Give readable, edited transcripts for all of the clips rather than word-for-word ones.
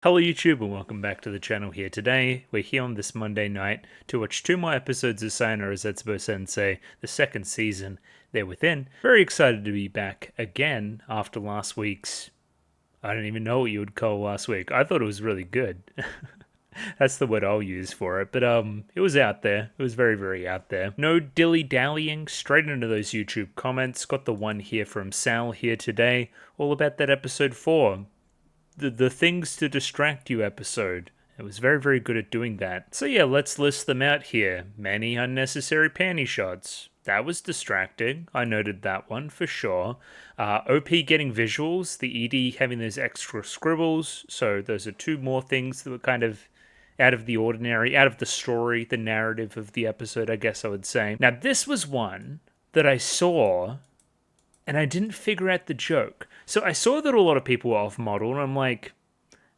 Hello YouTube and welcome back to the channel here. Today, we're here on this Monday night to watch two more episodes of Sayonara Zetsubou Sensei, the second season there within. Very excited to be back again after last week's, I don't even know what you would call last week. I thought it was really good. That's the word I'll use for it. But it was out there. It was very, very out there. No dilly-dallying, straight into those YouTube comments. Got the one here from Sal here today, all about that episode 4. The things to distract you episode. It was very, very good at doing that. So yeah, let's list them out here. Many unnecessary panty shots. That was distracting. I noted that one for sure. OP getting visuals. The ED having those extra scribbles. So those are two more things that were kind of out of the ordinary, out of the story, the narrative of the episode, I guess I would say. Now this was one that I saw and I didn't figure out the joke. So I saw that a lot of people were off-model, and I'm like,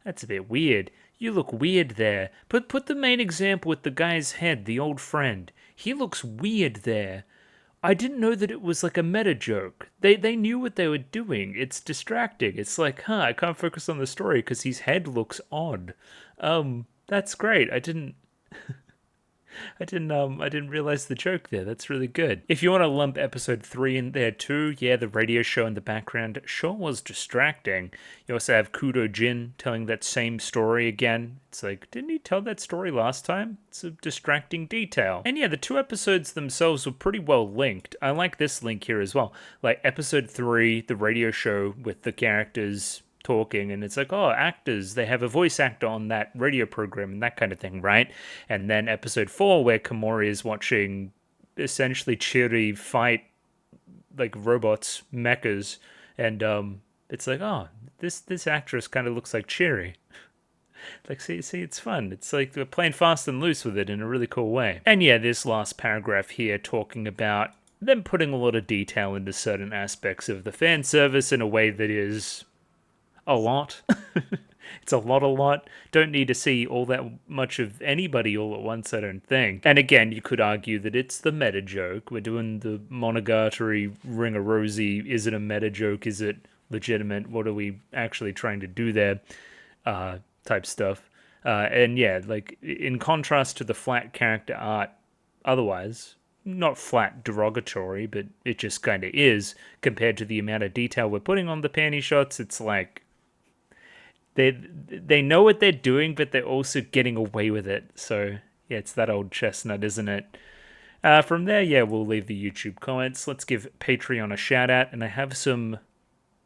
that's a bit weird. You look weird there. Put the main example with the guy's head, the old friend. He looks weird there. I didn't know that it was like a meta joke. They knew what they were doing. It's distracting. It's like, I can't focus on the story because his head looks odd. That's great. I didn't realize the joke there. That's really good. If you want to lump episode 3 in there too, yeah, the radio show in the background sure was distracting. You also have Kudo Jin telling that same story again. It's like, didn't he tell that story last time? It's a distracting detail. And yeah, the two episodes themselves were pretty well linked. I like this link here as well. Like episode 3, the radio show with the characters talking, and it's like, oh, actors, they have a voice actor on that radio program and that kind of thing, right? And then episode 4, where Komori is watching essentially Chiri fight like robots, mechas, and it's like, oh, this actress kind of looks like Chiri. Like, see, it's fun. It's like they're playing fast and loose with it in a really cool way. And yeah, this last paragraph here talking about them putting a lot of detail into certain aspects of the fan service in a way that is a lot. It's a lot. Don't need to see all that much of anybody all at once, I don't think. And again, you could argue that it's the meta joke. We're doing the Monogatari Ring of Rosie. Is it a meta joke? Is it legitimate? What are we actually trying to do there? Type stuff. And yeah, like in contrast to the flat character art, otherwise, not flat derogatory, but it just kind of is compared to the amount of detail we're putting on the panty shots. It's like they know what they're doing, but they're also getting away with it. So yeah, it's that old chestnut, isn't it? From there, yeah, we'll leave the YouTube comments. Let's give Patreon a shout out, and I have some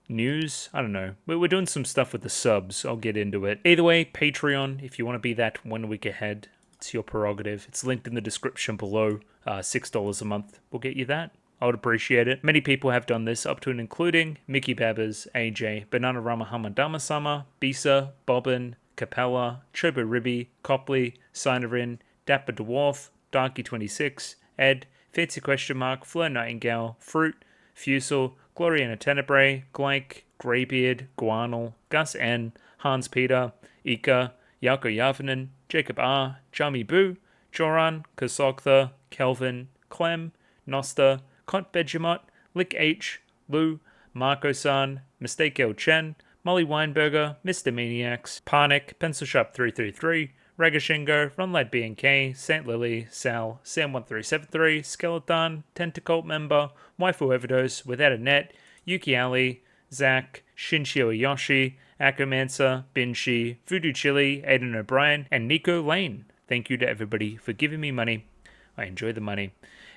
news. I don't know. We're doing some stuff with the subs. I'll get into it. Either way, Patreon, if you want to be that 1 week ahead, it's your prerogative. It's linked in the description below. $6 a month will get you that. I would appreciate it. Many people have done this, up to and including Mickey Babbers, AJ, Bananarama Hamadama-sama, Bisa, Bobbin, Capella, Chobo Ribby, Copley, Sinarin, Dapper Dwarf, Darky26, Ed, Fancy Question Mark, Fleur Nightingale, Fruit, Fusel, Gloriana Tenebrae, Glyke, Greybeard, Guanal, Gus N, Hans Peter, Ika, Yako Yavanen, Jacob R, Jami Boo, Joran, Kasogtha, Kelvin, Clem, Nosta, Kont Begemot, Lick H, Lou, Marco-san, Mistake L Chen, Molly Weinberger, Mr. Maniacs, Parnik, Pencil Shop 333, Ragashingo, Runlight BNK, St. Lily, Sal, Sam1373, Skeleton, Tentacult Member, Waifu Overdose, Without a Net, Yuki Ali, Zach, Shinshio Yoshi, Akomancer, Binshi, Voodoo Chili, Aiden O'Brien, and Nico Lane. Thank you to everybody for giving me money. I enjoy the money.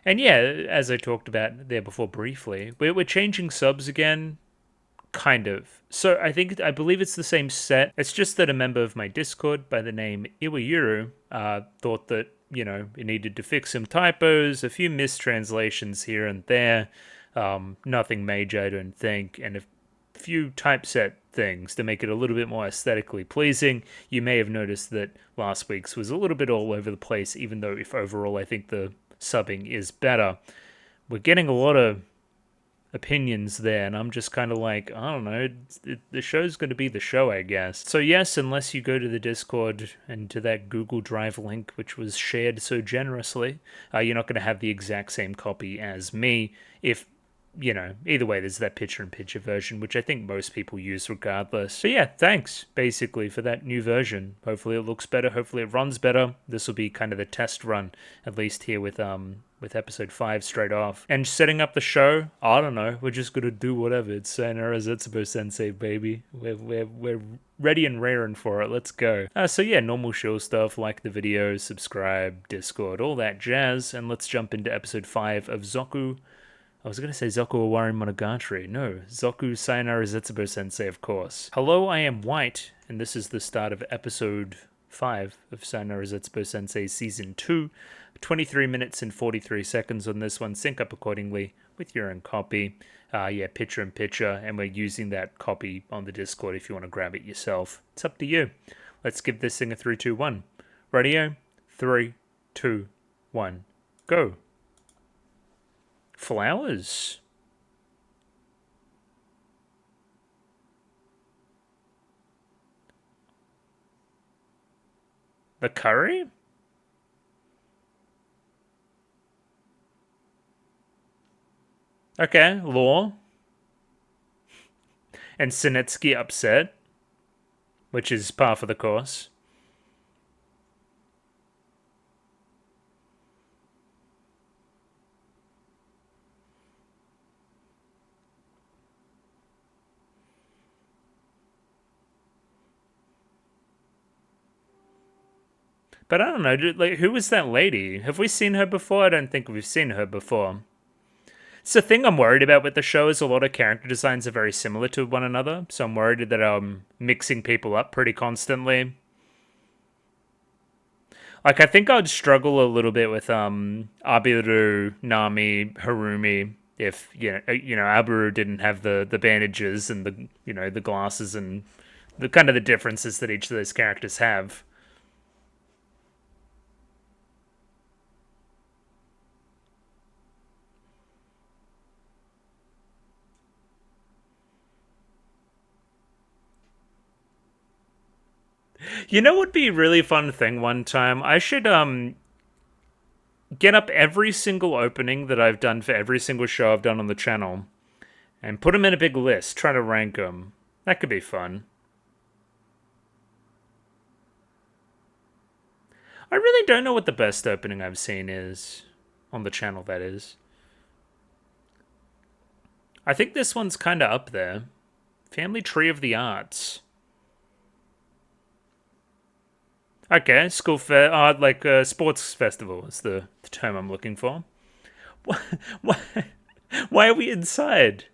And yeah, as I talked about there before briefly, we're changing subs again, kind of. So I believe it's the same set. It's just that a member of my Discord by the name Iwayuru thought that, you know, it needed to fix some typos, a few mistranslations here and there, nothing major, I don't think, and a few typeset things to make it a little bit more aesthetically pleasing. You may have noticed that last week's was a little bit all over the place, even though if overall I think the subbing is better. We're getting a lot of opinions there, and I'm just kind of like, I don't know, the show's going to be the show, I guess. So yes, unless you go to the Discord and to that Google Drive link, which was shared so generously, you're not going to have the exact same copy as me. If you know, either way, there's that picture-in-picture version, which I think most people use regardless. But yeah, thanks, basically, for that new version. Hopefully it looks better. Hopefully it runs better. This will be kind of the test run, at least here with episode 5 straight off. And setting up the show, I don't know. We're just gonna do whatever. It's Sayonara Zetsubou Sensei, baby. We're ready and raring for it. Let's go. So yeah, normal show stuff, like the video, subscribe, Discord, all that jazz. And let's jump into episode 5 of Zoku. I was going to say Zoku Owari Monogatari. No, Zoku Sayonara Zetsubou Sensei, of course. Hello, I am White, and this is the start of episode 5 of Sayonara Zetsubou Sensei Season 2. 23 minutes and 43 seconds on this one. Sync up accordingly with your own copy. Yeah, picture-in-picture, and we're using that copy on the Discord if you want to grab it yourself. It's up to you. Let's give this thing a 3, 2, 1. Radio, 3, 2, 1, go. Flowers. The curry? Okay, law. And Sinetsky upset, which is par for the course. But I don't know, like, who was that lady? Have we seen her before? I don't think we've seen her before. It's the thing I'm worried about with the show is a lot of character designs are very similar to one another, so I'm worried that I'm mixing people up pretty constantly. Like, I think I'd struggle a little bit with Abiru, Nami, Harumi if Abiru didn't have the bandages and the glasses and the kind of the differences that each of those characters have. You know what would be a really fun thing one time? I should get up every single opening that I've done for every single show I've done on the channel and put them in a big list, try to rank them. That could be fun. I really don't know what the best opening I've seen is on the channel, that is. I think this one's kind of up there. Family Tree of the Arts. Okay, school fair, like sports festival is the term I'm looking for. Why, why are we inside?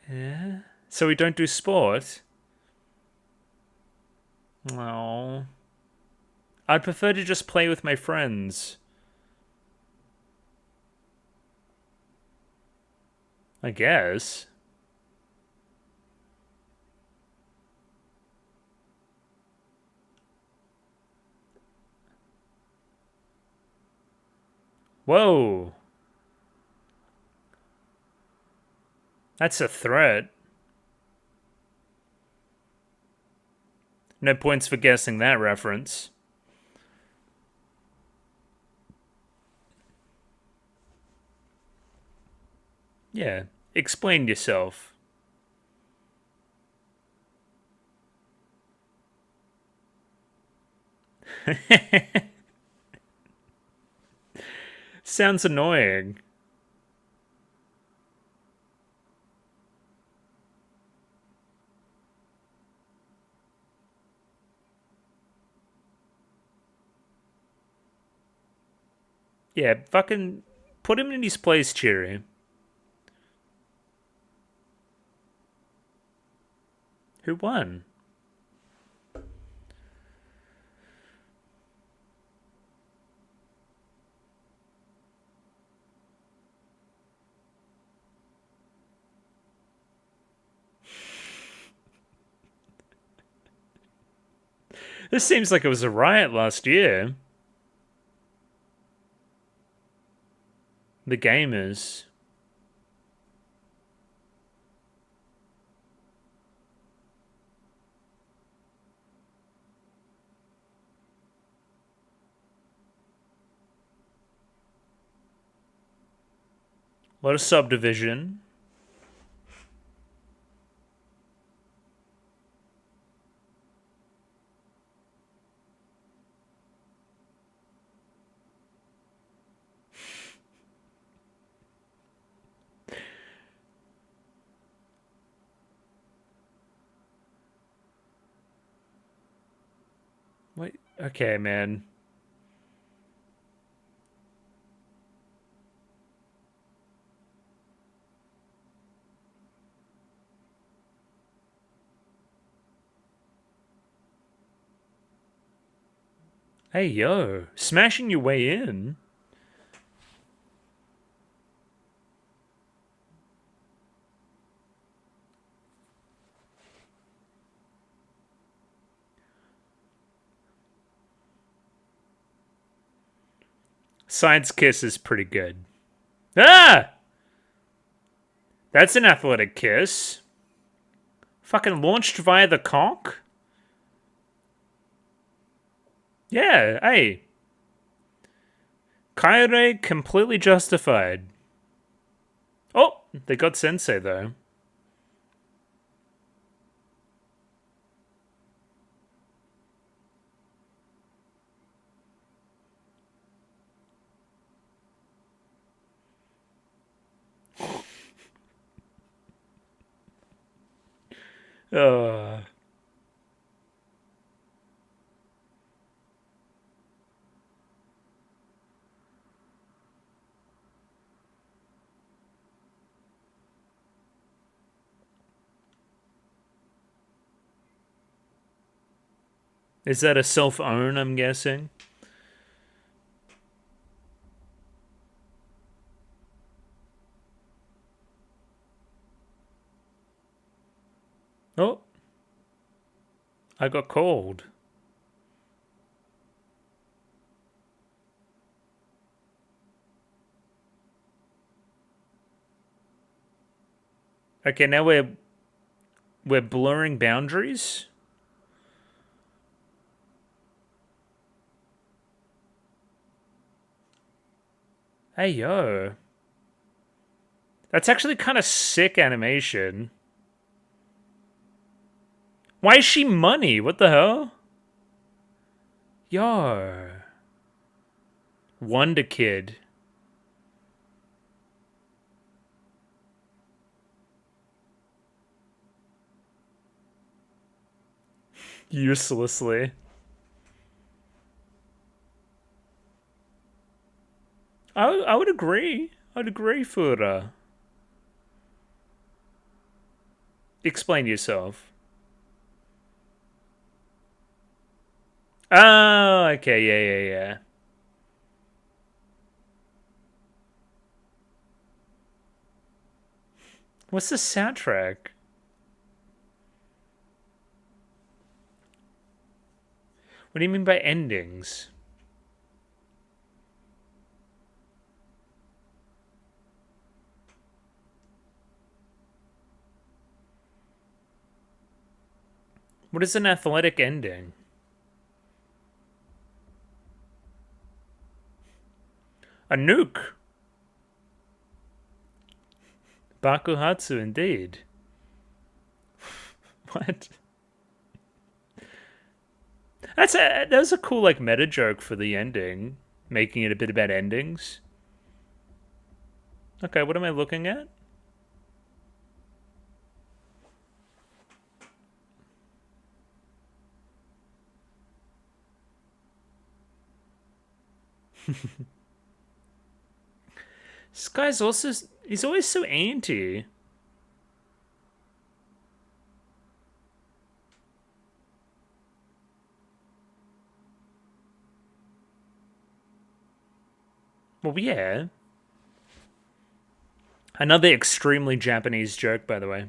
Yeah, so we don't do sport? Oh, I'd prefer to just play with my friends. I guess. Whoa. That's a threat. No points for guessing that reference. Yeah, explain yourself. Sounds annoying. Yeah, fucking put him in his place, Cheery. Who won? This seems like it was a riot last year. The gamers. A lot of subdivision. Wait, okay, man. Hey, yo. Smashing your way in. Side's kiss is pretty good. Ah! That's an athletic kiss. Fucking launched via the cock? Yeah, hey. Kaire completely justified. Oh, they got Sensei, though. Uh, is that a self-own, I'm guessing? Oh. I got called. Okay, now we're blurring boundaries. Hey yo. That's actually kind of sick animation. Why is she money? What the hell? Yo. Wonder Kid. Uselessly. I would agree. I'd agree, Fura. Explain yourself. Oh, okay, yeah. What's the soundtrack? What do you mean by endings? What is an athletic ending? A nuke. Bakuhatsu, indeed. What? That was a cool like meta joke for the ending, making it a bit about endings. Okay, what am I looking at? This guy's also he's always so anti. Well, yeah. Another extremely Japanese joke, by the way.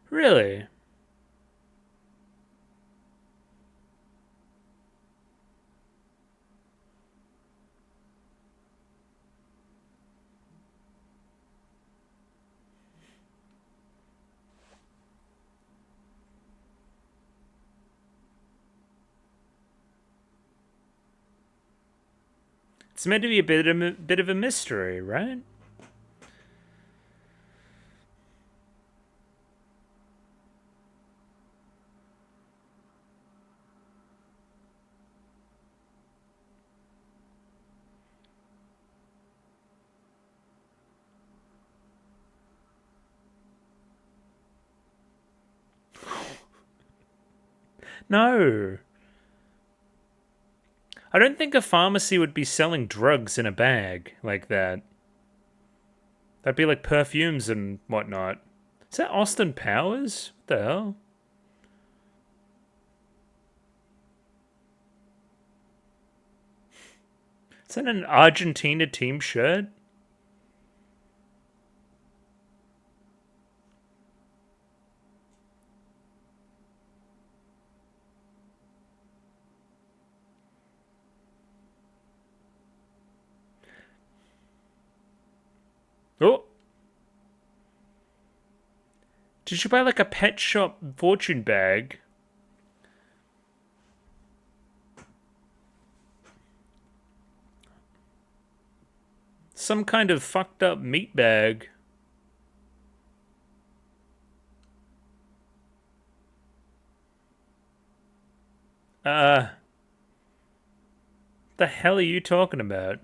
Really? It's meant to be a bit of a mystery, right? No. I don't think a pharmacy would be selling drugs in a bag like that. That'd be like perfumes and whatnot. Is that Austin Powers? What the hell? Is that an Argentina team shirt? Oh! Did you buy like a pet shop fortune bag? Some kind of fucked up meat bag. The hell are you talking about?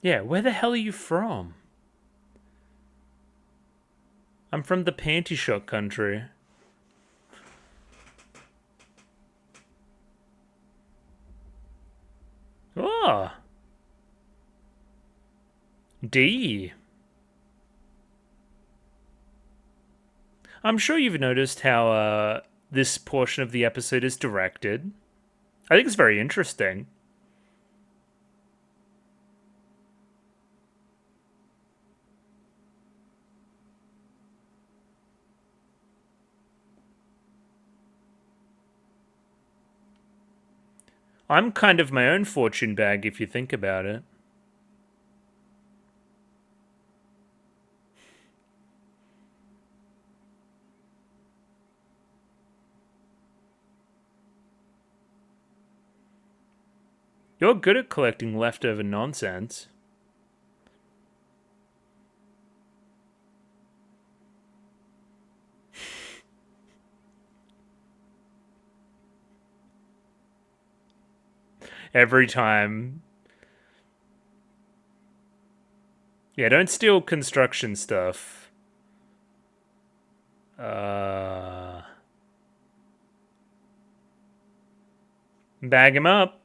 Yeah, where the hell are you from? I'm from the panty shot country. Oh! D. I'm sure you've noticed how this portion of the episode is directed. I think it's very interesting. I'm kind of my own fortune bag if you think about it. You're good at collecting leftover nonsense. Every time. Yeah, don't steal construction stuff. Bag him up.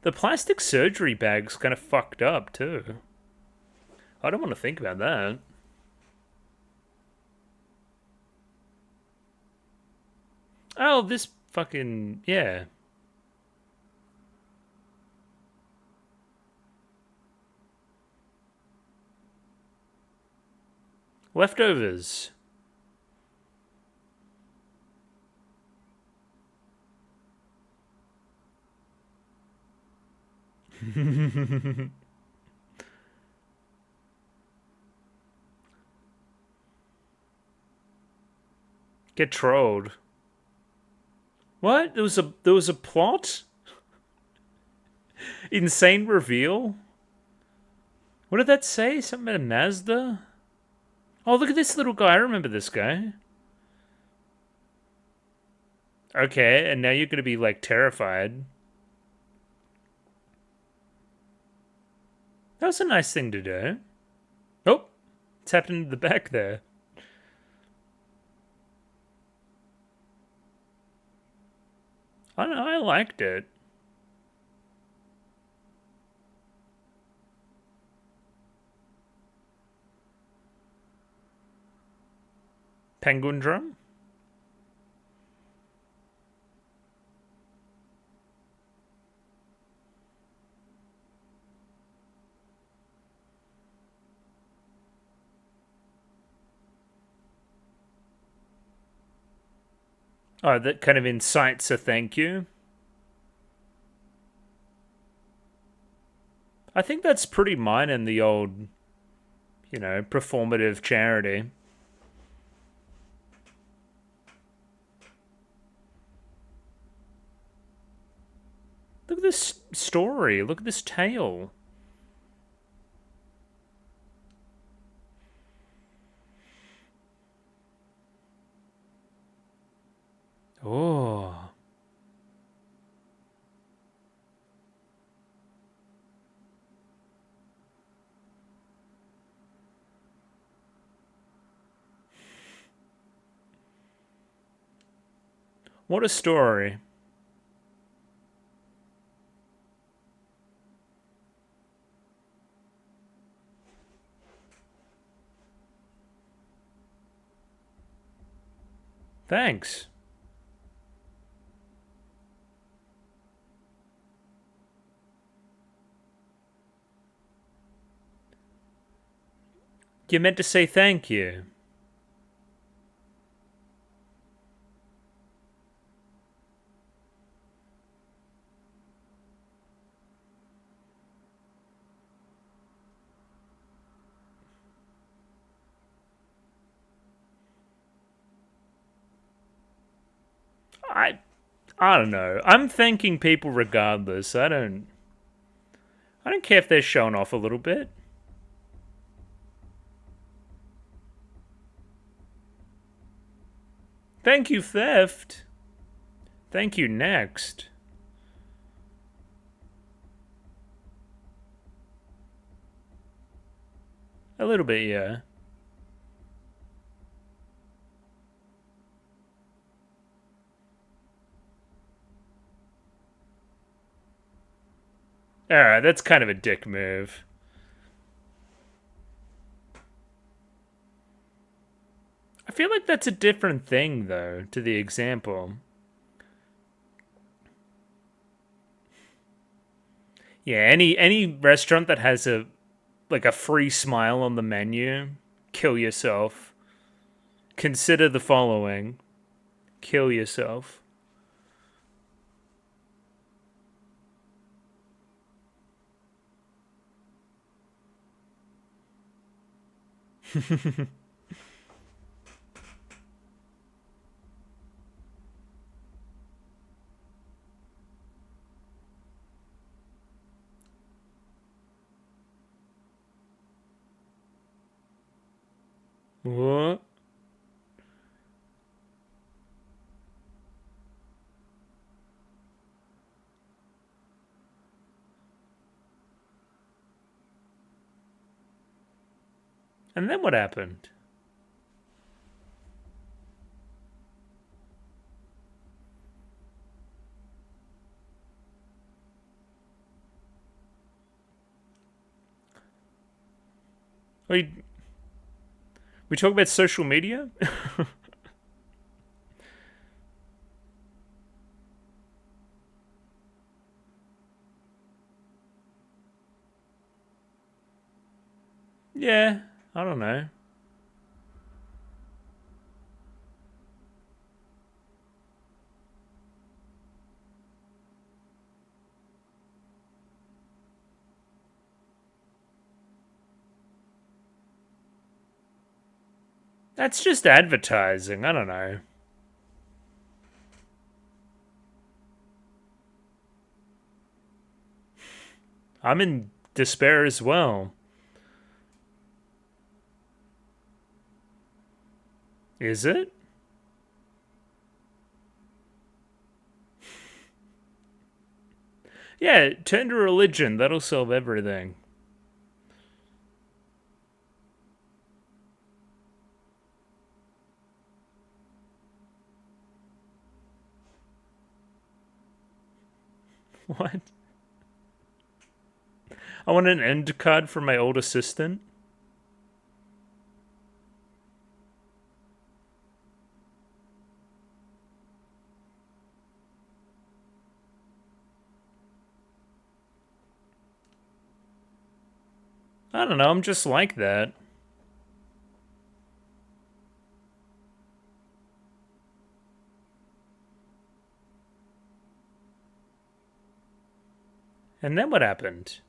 The plastic surgery bag's kind of fucked up, too. I don't want to think about that. Oh, this fucking... yeah. Leftovers. Get trolled. What? There was a plot? Insane reveal? What did that say? Something about a Mazda? Oh, look at this little guy. I remember this guy. Okay, and now you're gonna be like terrified. That was a nice thing to do. Oh, it's happened in the back there. I don't know, I liked it. Penguin drum? Oh, that kind of incites a thank you. I think that's pretty minor in the old, performative charity. Look at this story. Look at this tale. Oh. What a story. Thanks. You meant to say thank you. I don't know. I'm thanking people regardless. I don't care if they're showing off a little bit. Thank you, theft. Thank you, next. A little bit, yeah. Alright, that's kind of a dick move. I feel like that's a different thing, though, to the example. Yeah, any restaurant that has a free smile on the menu, kill yourself. Consider the following. Kill yourself. What? And then what happened? We talk about social media? Yeah, I don't know. That's just advertising. I don't know. I'm in despair as well. Is it? Yeah, turn to religion. That'll solve everything. What? I want an end card from my old assistant. I don't know, I'm just like that. And then what happened?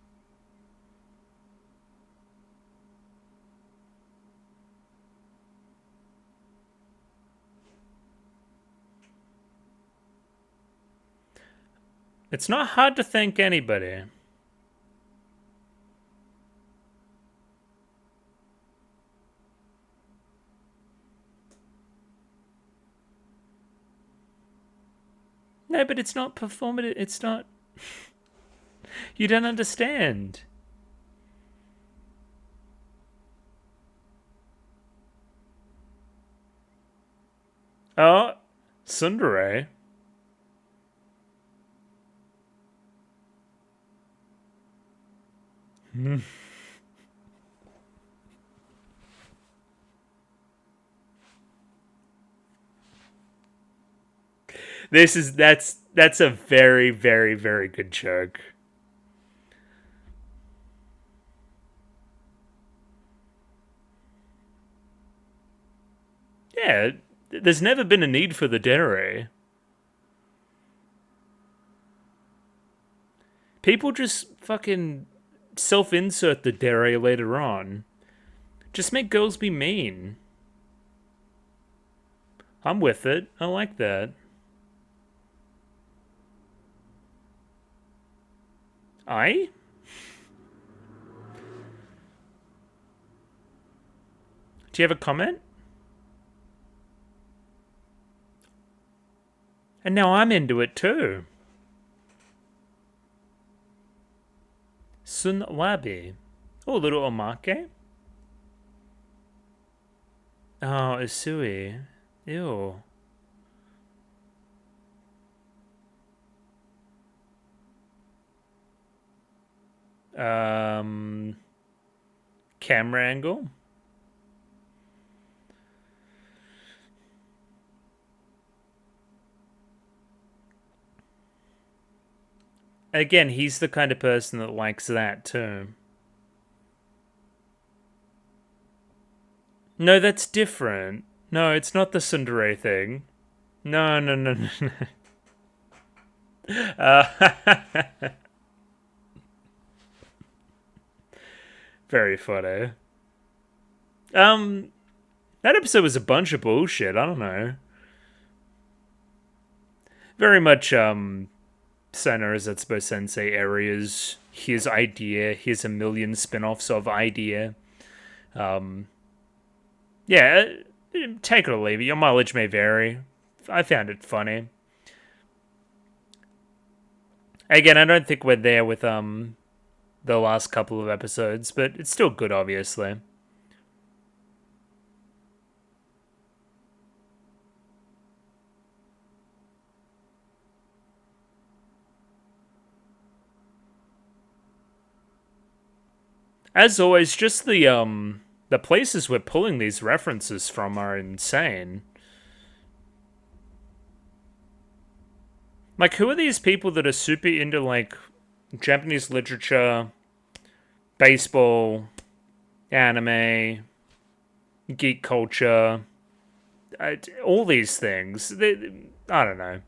It's not hard to thank anybody. No, but it's not performative. It's not. You don't understand. Oh, Tsundere. That's a very, very, very good joke. Yeah, there's never been a need for the dere. People just fucking self-insert the dere later on. Just make girls be mean. I'm with it. I like that. I? Do you have a comment? And now I'm into it too. Sun Wabi. Oh, a little omake. Oh, Usui. Ew. Camera angle. Again, he's the kind of person that likes that too. No, that's different. No, it's not the tsundere thing. No, no, no, no. Very funny. That episode was a bunch of bullshit. I don't know. Very much, Sayonara Zetsubou Sensei areas. His idea. Here's a million spin-offs of idea. Yeah, take it or leave it. Your mileage may vary. I found it funny. Again, I don't think we're there with the last couple of episodes, but it's still good, obviously. As always, just the places we're pulling these references from are insane. Like, who are these people that are super into, like, Japanese literature, baseball, anime, geek culture, all these things? I don't know.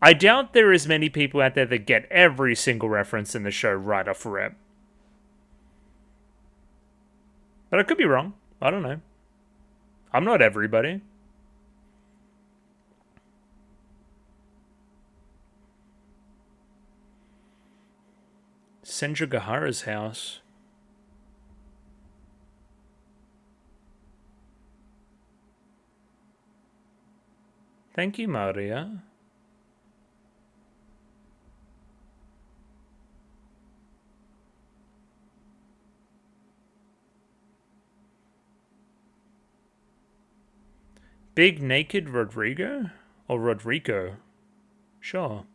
I doubt there is many people out there that get every single reference in the show right off rip. But I could be wrong. I don't know. I'm not everybody. Senju Gahara's house. Thank you, Maria. Big Naked Rodrigo? Or Rodrigo? Sure.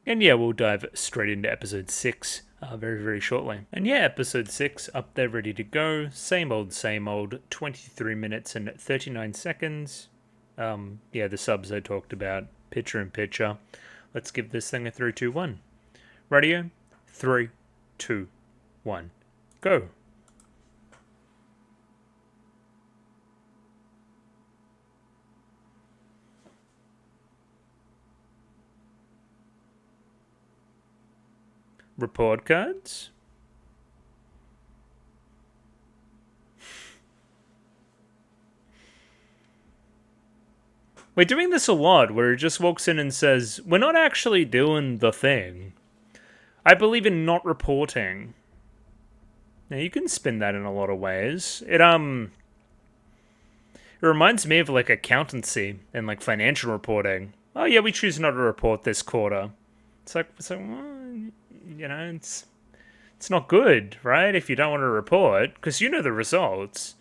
And yeah, we'll dive straight into episode 6 very, very shortly. And yeah, episode 6 up there ready to go. Same old, 23 minutes and 39 seconds. Yeah, the subs I talked about, picture in picture. Let's give this thing a 3, 2, 1. Radio, 3, 2, 1. Go. Report cards. We're doing this a lot, where he just walks in and says, we're not actually doing the thing. I believe in not reporting. Now, you can spin that in a lot of ways. It reminds me of, like, accountancy and, like, financial reporting. Oh, yeah, we choose not to report this quarter. It's like well, you know, it's not good, right? If you don't want to report, because you know the results.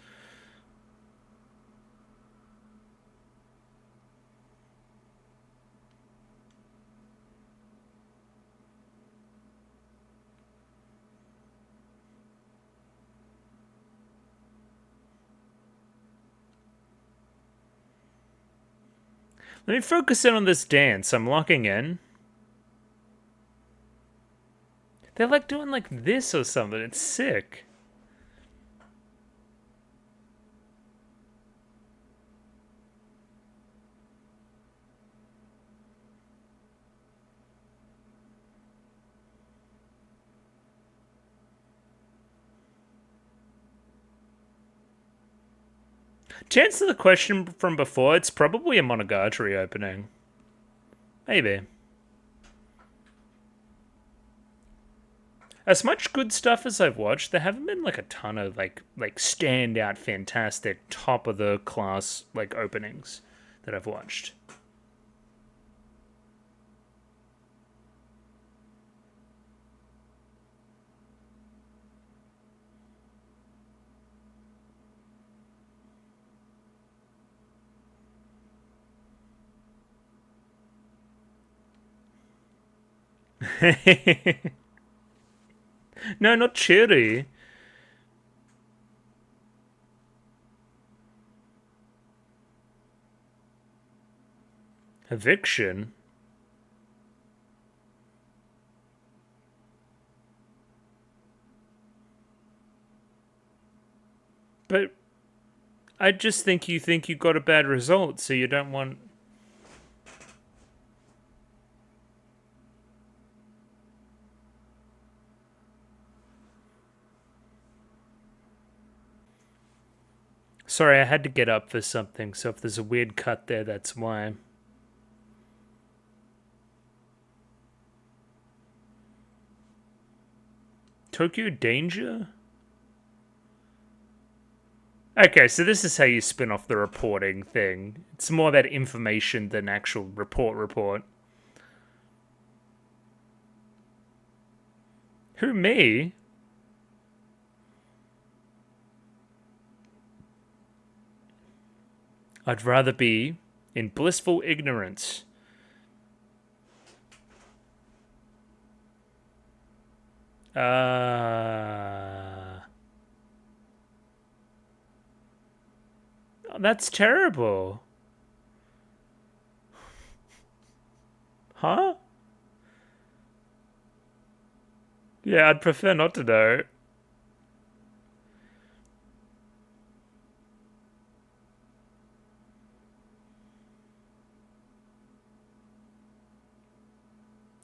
Let me focus in on this dance. I'm locking in. They're like doing like this or something. It's sick. To answer the question from before, it's probably a Monogatari opening. Maybe. As much good stuff as I've watched, there haven't been like a ton of like standout, fantastic, top of the class like openings that I've watched. No, not Cherry. Eviction. But I just think you got a bad result, so you don't want. Sorry, I had to get up for something, so if there's a weird cut there, that's why. Tokyo Danger? Okay, so this is how you spin off the reporting thing. It's more about information than actual report. Who, me? I'd rather be in blissful ignorance. That's terrible. Huh? Yeah, I'd prefer not to know.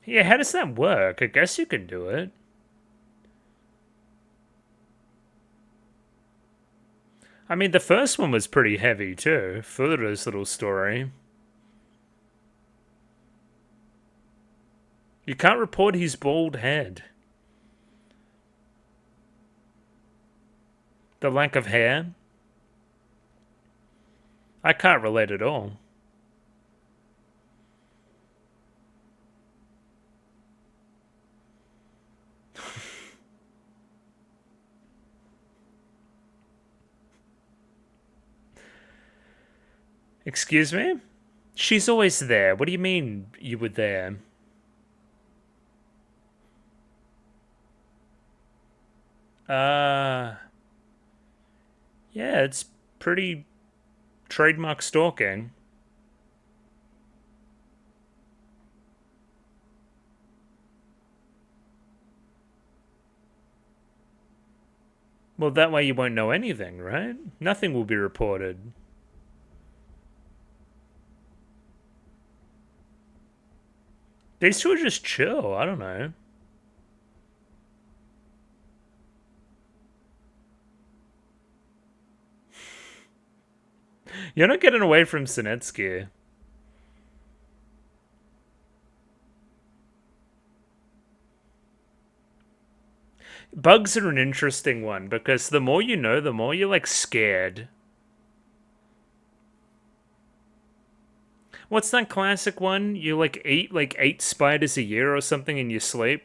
Yeah, how does that work? I guess you can do it. I mean, the first one was pretty heavy too. Furu's little story. You can't report his bald head. The lack of hair? I can't relate at all. Excuse me? She's always there. What do you mean you were there? Yeah, it's pretty trademark stalking. Well, that way you won't know anything, right? Nothing will be reported. These two are just chill. I don't know. You're not getting away from Sinetsky. Bugs are an interesting one because the more you know, the more you're like scared. What's that classic one? You eat like 8 spiders a year or something in your sleep?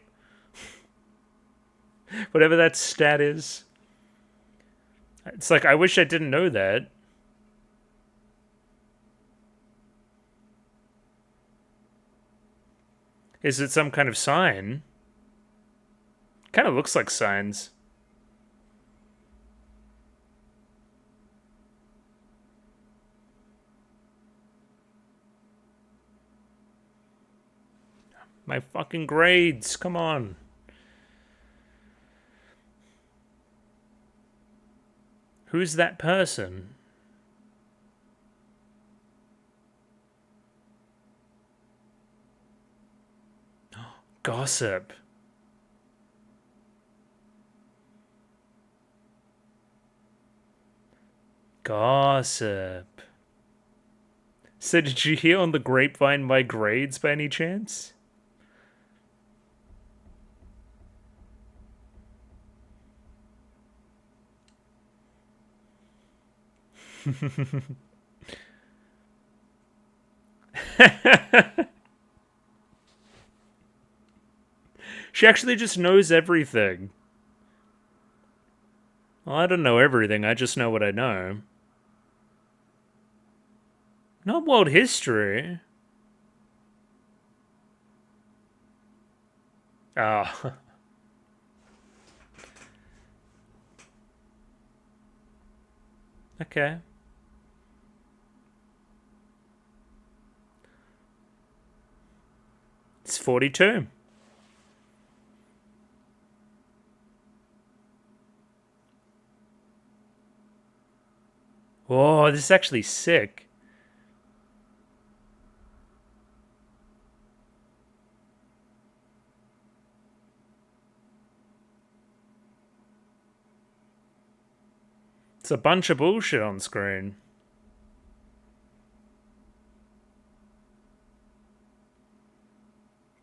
Whatever that stat is. It's like, I wish I didn't know that. Is it some kind of sign? Kind of looks like signs. My fucking grades, come on. Who's that person? Gossip. Gossip. So did you hear on the grapevine my grades by any chance? She actually just knows everything. Well, I don't know everything, I just know what I know. Not world history. Ah. Okay. It's 42. Whoa, this is actually sick. It's a bunch of bullshit on screen.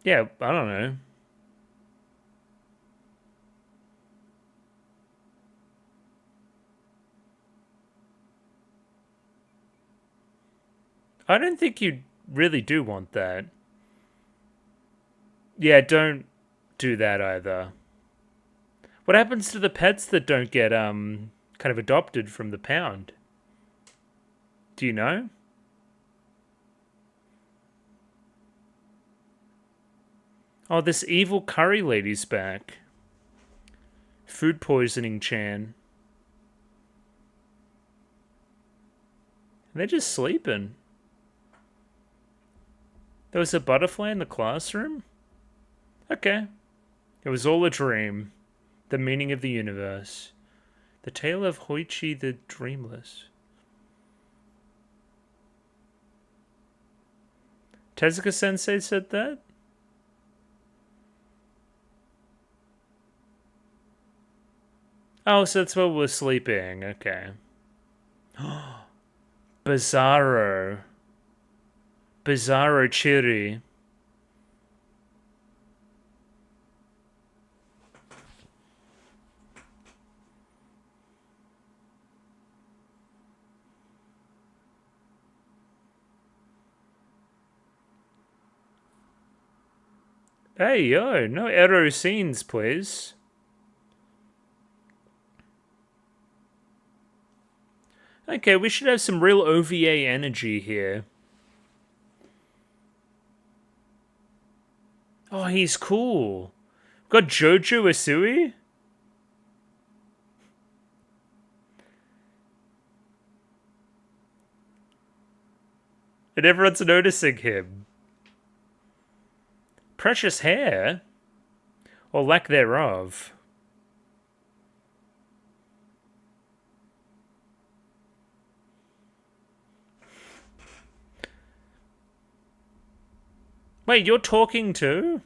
Yeah, I don't know. I don't think you really do want that. Yeah, don't do that either. What happens to the pets that don't get kind of adopted from the pound? Do you know? Oh, this evil curry lady's back. Food poisoning Chan. They're just sleeping. There was a butterfly in the classroom? Okay. It was all a dream. The meaning of the universe. The tale of Hoichi the Dreamless. Tezuka Sensei said that? Oh, so that's while we're sleeping. Okay. Bizarro. Bizarro Chiri. Hey, yo, no ero scenes, please. Okay, we should have some real OVA energy here. Oh, he's cool. Got Jojo Asui? And everyone's noticing him. Precious hair? Or lack thereof. Wait, you're talking too?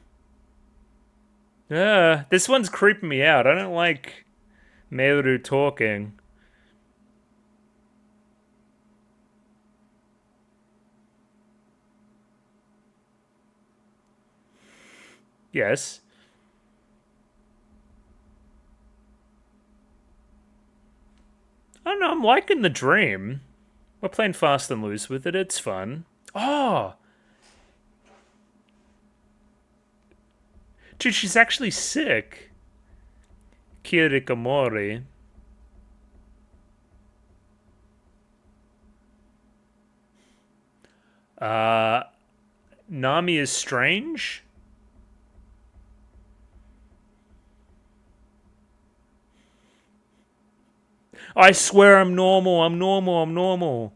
This one's creeping me out. I don't like Meru talking. Yes. know, I'm liking the dream. We're playing fast and loose with it. It's fun. Oh! Dude, she's actually sick. Kirikomori. Nami is strange? I swear I'm normal, I'm normal, I'm normal.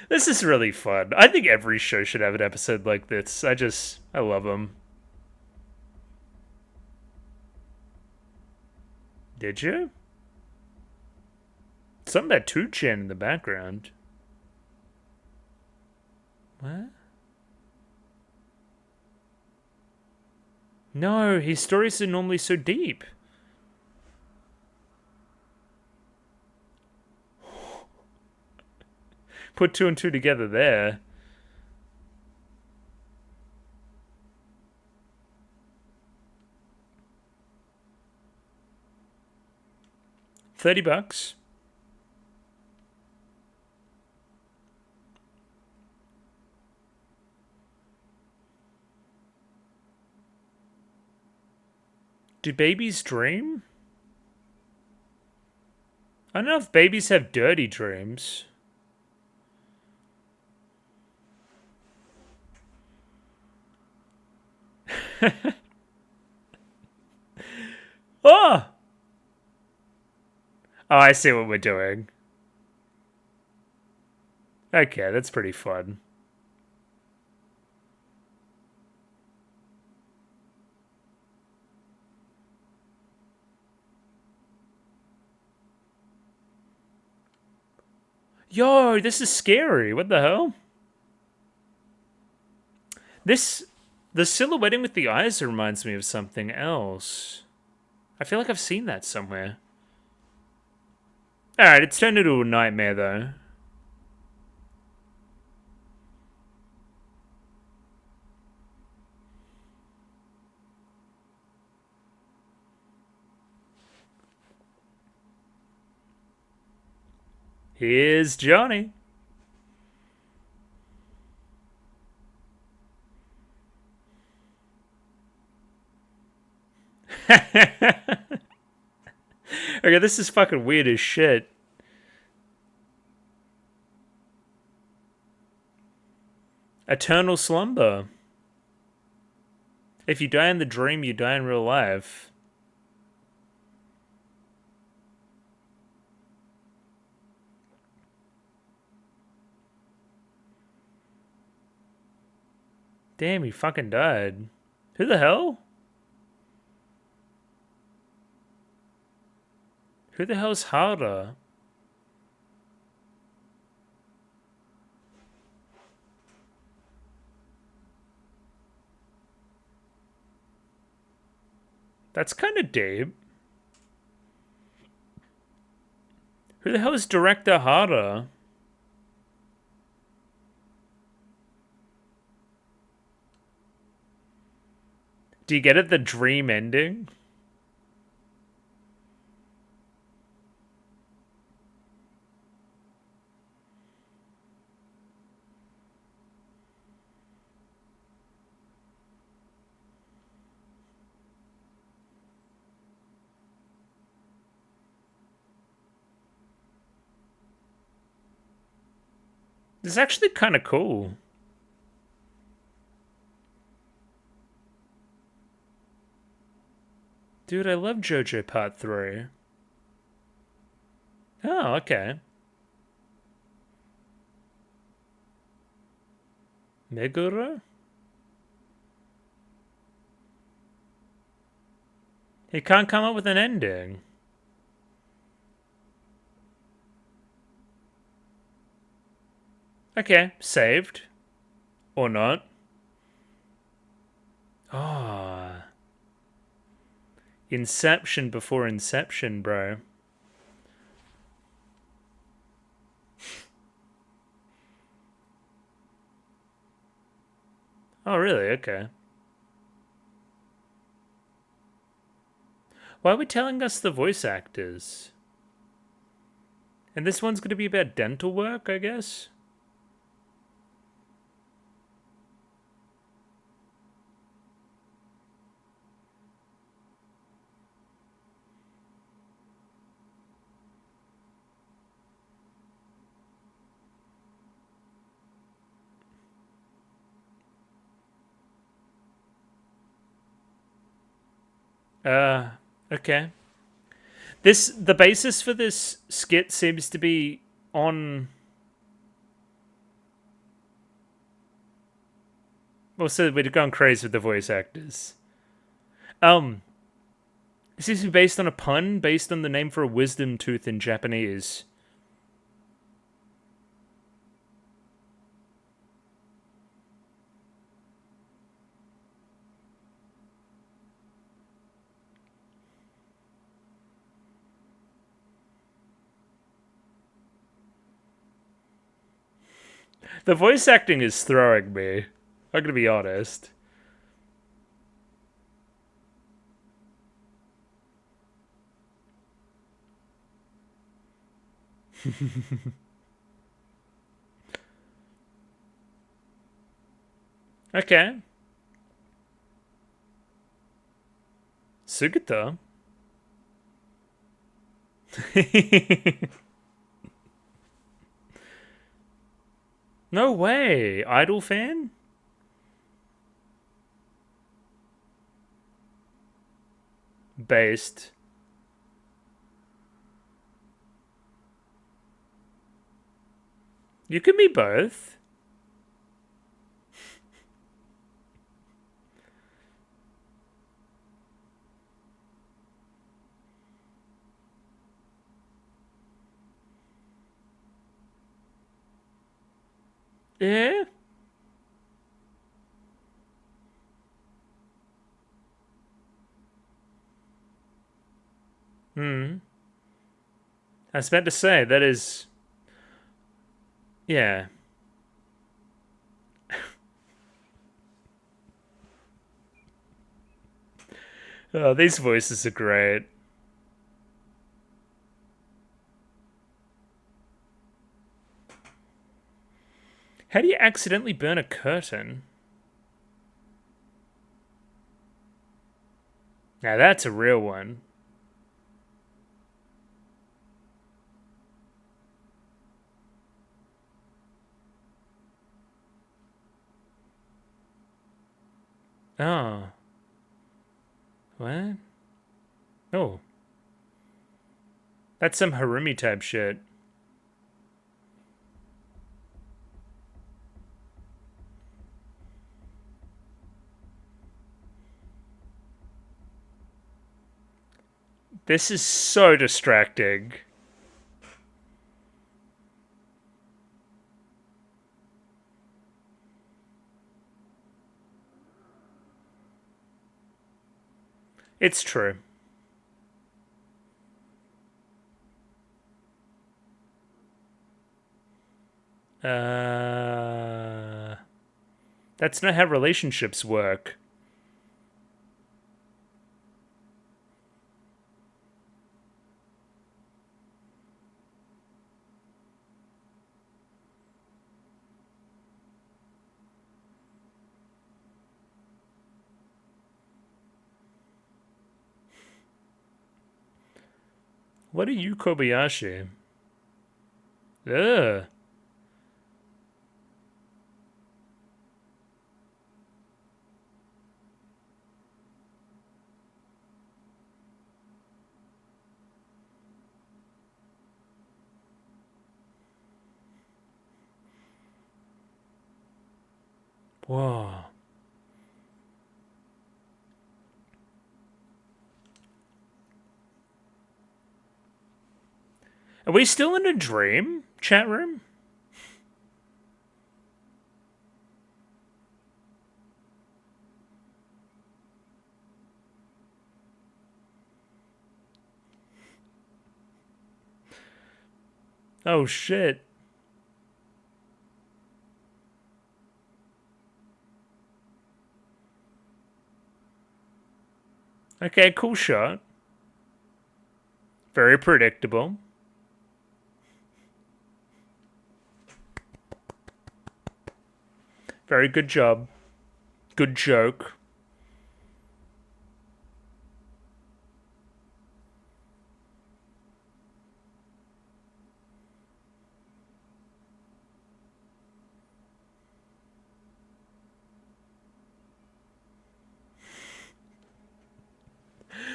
This is really fun. I think every show should have an episode like this. I love them. Did you? Something about 2chan in the background. What? No, his stories are normally so deep. Put 2 and 2 together there. $30. Do babies dream? I don't know if babies have dirty dreams. Oh! Oh, I see what we're doing. Okay, that's pretty fun. Yo, this is scary. What the hell? The silhouetting with the eyes reminds me of something else. I feel like I've seen that somewhere. Alright, it's turned into a nightmare, though. Here's Johnny. Okay, this is fucking weird as shit. Eternal slumber. If you die in the dream, you die in real life. Damn, he fucking died. Who the hell? Who the hell's Hara? That's kind of deep. Who the hell is Director Hara? Do you get it? The dream ending? This is actually kind of cool. Dude, I love JoJo Part 3. Oh, okay. Meguro? He can't come up with an ending. Okay, saved. Or not. Ah. Inception before Inception, bro. Oh, really? Okay. Why are we telling us the voice actors? And this one's going to be about dental work, I guess? Okay. The basis for this skit seems to be on. Well, so we're going crazy with the voice actors. Um, it seems to be based on a pun based on the name for a wisdom tooth in Japanese. The voice acting is throwing me. I'm gonna be honest. Okay. Sugita? No way. Idol fan? Based. You can be both. Yeah? Hmm. I was about to say, that is. Yeah. Oh, these voices are great. How do you accidentally burn a curtain? Now that's a real one. Oh. What? Oh. That's some Harumi type shit. This is so distracting. It's true. That's not how relationships work. What are you, Kobayashi? Ugh. Whoa. Are we still in a dream? Chat room? Oh shit. Okay, cool shot. Very predictable. Very good job. Good joke.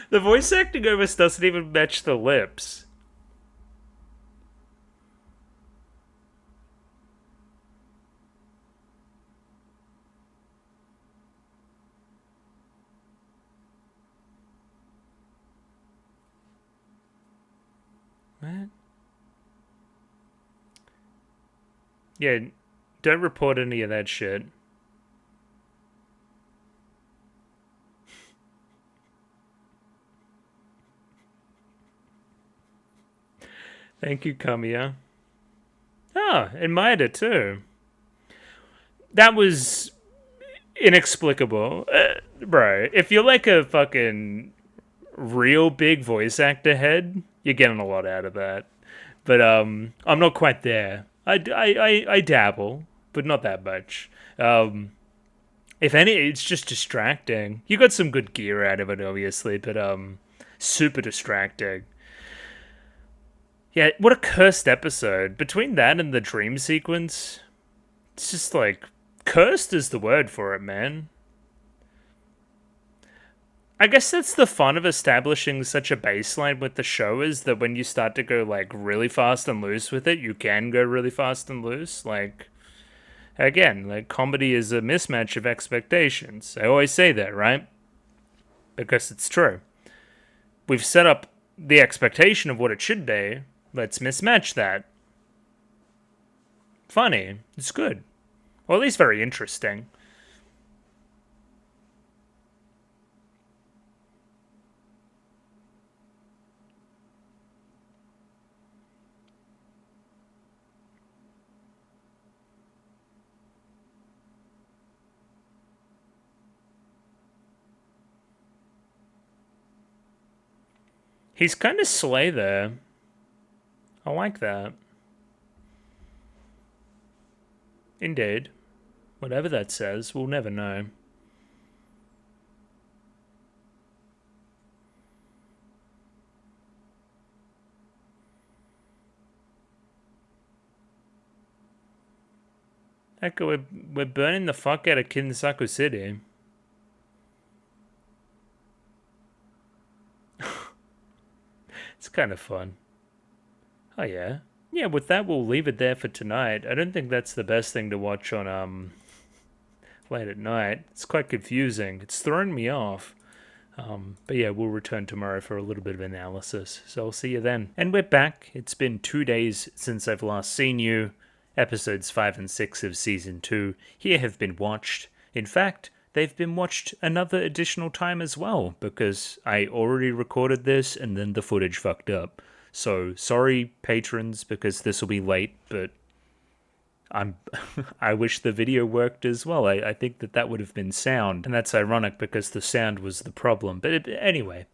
The voice acting almost doesn't even match the lips. What? Yeah, don't report any of that shit. Thank you, Kamiya. Ah, admired it too. That was inexplicable. Bro, if you're like a fucking real big voice actor head, you're getting a lot out of that. But I'm not quite there. I dabble, but not that much. If any, it's just distracting. You got some good gear out of it, obviously, but super distracting. Yeah, what a cursed episode. Between that and the dream sequence, it's just like cursed is the word for it, man. I guess that's the fun of establishing such a baseline with the show is that when you start to go like really fast and loose with it, you can go really fast and loose. Like again, like comedy is a mismatch of expectations. I always say that, right? Because it's true. We've set up the expectation of what it should be. Let's mismatch that. Funny. It's good. Or at least very interesting. He's kind of slay there. I like that. Indeed. Whatever that says, we'll never know. Heck, we're burning the fuck out of Kinsaku City. It's kind of fun. Oh yeah. Yeah, with that we'll leave it there for tonight. I don't think that's the best thing to watch on late at night. It's quite confusing. It's thrown me off. But yeah, we'll return tomorrow for a little bit of analysis. So I'll see you then. And we're back. It's been 2 days since I've last seen you. Episodes 5 and 6 of Season 2 here have been watched. In fact, they've been watched another additional time as well, because I already recorded this and then the footage fucked up. So sorry, patrons, because this will be late, but I wish the video worked as well. I think that would have been sound, and that's ironic because the sound was the problem. But anyway,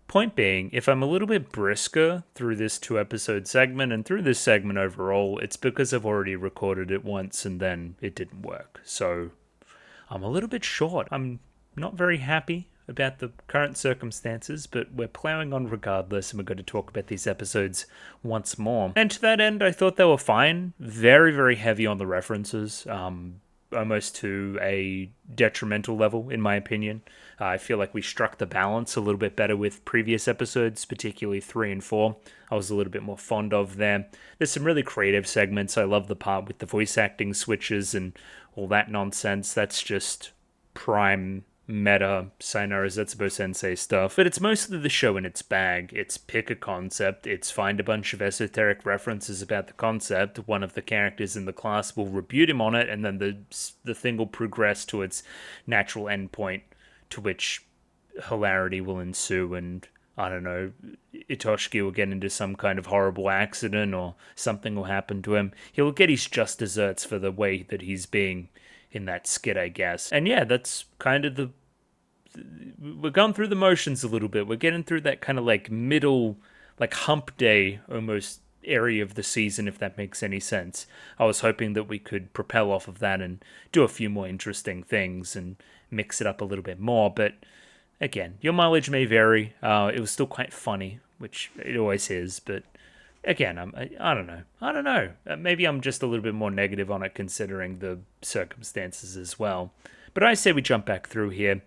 point being, if I'm a little bit brisker through this 2-episode segment and through this segment overall, it's because I've already recorded it once and then it didn't work. So I'm a little bit short. I'm not very happy about the current circumstances, but we're plowing on regardless, and we're going to talk about these episodes once more. And to that end, I thought they were fine. Very, very heavy on the references, almost to a detrimental level, in my opinion. I feel like we struck the balance a little bit better with previous episodes, particularly 3 and 4. I was a little bit more fond of them. There's some really creative segments. I love the part with the voice acting switches and all that nonsense. That's just prime meta Sayonara Zetsubou Sensei stuff, but it's mostly the show in its bag. It's pick a concept, it's find a bunch of esoteric references about the concept, one of the characters in the class will rebuke him on it, and then the thing will progress to its natural endpoint, to which hilarity will ensue, and I don't know, Itoshiki will get into some kind of horrible accident, or something will happen to him. He'll get his just desserts for the way that he's being in that skit, I guess. And yeah, that's kind of the we're going through the motions a little bit. We're getting through that kind of like middle, like hump day almost area of the season, if that makes any sense. I was hoping that we could propel off of that and do a few more interesting things and mix it up a little bit more. But again, your mileage may vary. It was still quite funny, which it always is. But again, I don't know. I don't know. Maybe I'm just a little bit more negative on it considering the circumstances as well. But I say we jump back through here.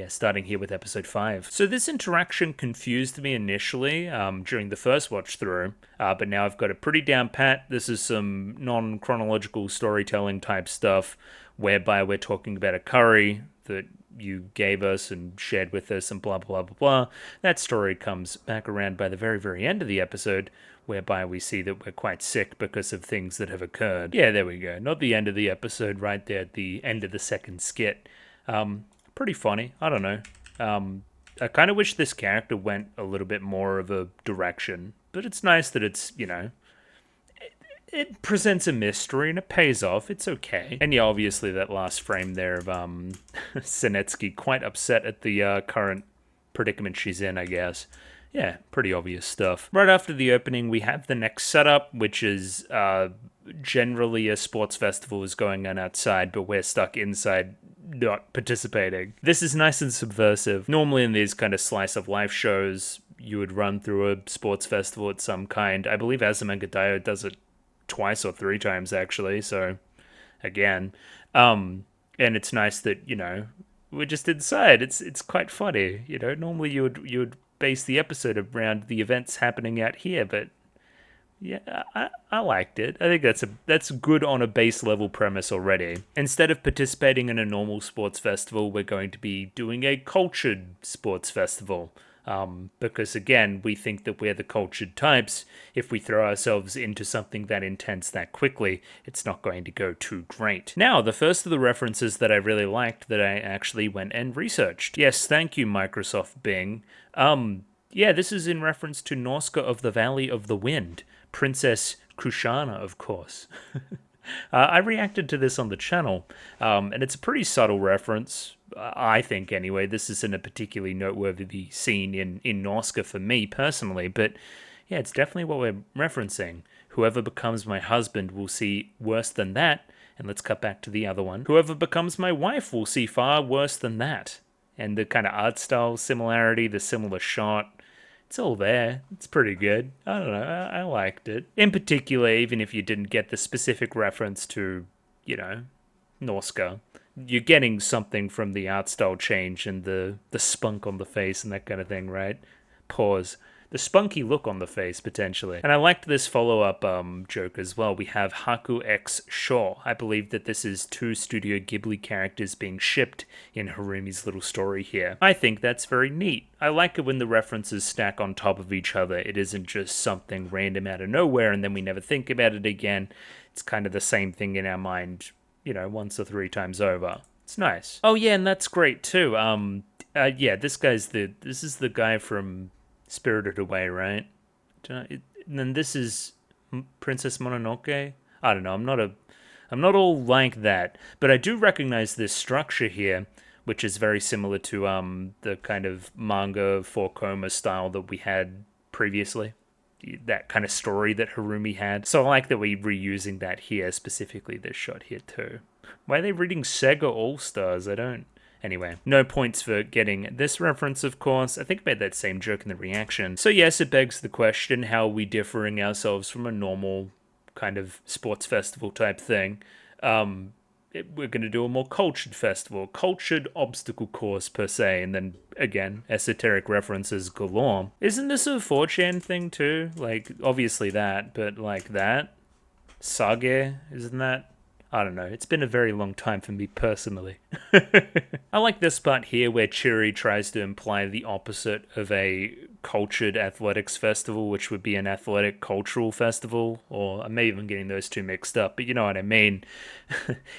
Starting here with episode 5. So this interaction confused me initially during the first watch through, but now I've got it pretty down pat. This is some non-chronological storytelling type stuff, whereby we're talking about a curry that you gave us and shared with us and blah, blah, blah, blah. That story comes back around by the very, very end of the episode, whereby we see that we're quite sick because of things that have occurred. Yeah, there we go. Not the end of the episode, right there at the end of the second skit. Pretty funny. I don't know. I kind of wish this character went a little bit more of a direction, but it's nice that it's, it presents a mystery and it pays off. It's okay. And yeah, obviously that last frame there of Senetsuke quite upset at the current predicament she's in, I guess. Yeah, pretty obvious stuff. Right after the opening, we have the next setup, which is generally a sports festival is going on outside, but we're stuck inside not participating. This is nice and subversive. Normally in these kind of slice of life shows, you would run through a sports festival of some kind. I believe Azumanga Daioh does it twice or 3 times actually, so again. And it's nice that, we're just inside. It's quite funny, Normally you would base the episode around the events happening out here, but yeah, I liked it. I think that's good on a base level premise already. Instead of participating in a normal sports festival, we're going to be doing a cultured sports festival. Because again, we think that we're the cultured types. If we throw ourselves into something that intense that quickly, it's not going to go too great. Now, the first of the references that I really liked that I actually went and researched. Yes, thank you, Microsoft Bing. This is in reference to Norska of the Valley of the Wind. Princess Kushana, of course. I reacted to this on the channel, and it's a pretty subtle reference, I think anyway. This isn't a particularly noteworthy scene in Norska for me personally, but yeah, it's definitely what we're referencing. Whoever becomes my husband will see worse than that, and let's cut back to the other one. Whoever becomes my wife will see far worse than that. And the kind of art style similarity, the similar shot, it's all there. It's pretty good. I don't know. I liked it. In particular, even if you didn't get the specific reference to, Norska, you're getting something from the art style change and the spunk on the face and that kind of thing, right? Pause. The spunky look on the face, potentially. And I liked this follow-up joke as well. We have Haku X Shaw. I believe that this is 2 Studio Ghibli characters being shipped in Harumi's little story here. I think that's very neat. I like it when the references stack on top of each other. It isn't just something random out of nowhere and then we never think about it again. It's kind of the same thing in our mind, once or 3 times over. It's nice. Oh yeah, and that's great too. This is the guy from Spirited Away, right? And then this is Princess Mononoke. I don't know. I'm not all like that, but I do recognize this structure here, which is very similar to the kind of manga 4-koma style that we had previously. That kind of story that Harumi had. So I like that we're reusing that here, specifically this shot here too. Why are they reading Sega All-Stars? I don't. Anyway, no points for getting this reference, of course. I think I made that same joke in the reaction. So yes, it begs the question, how are we differing ourselves from a normal kind of sports festival type thing? We're going to do a more cultured festival, cultured obstacle course per se, and then, again, esoteric references galore. Isn't this a 4chan thing too? Like, obviously that, but like that? Sage, isn't that? I don't know. It's been a very long time for me personally. I like this part here where Chiri tries to imply the opposite of a cultured athletics festival, which would be an athletic cultural festival, or I may even getting those two mixed up, but you know what I mean.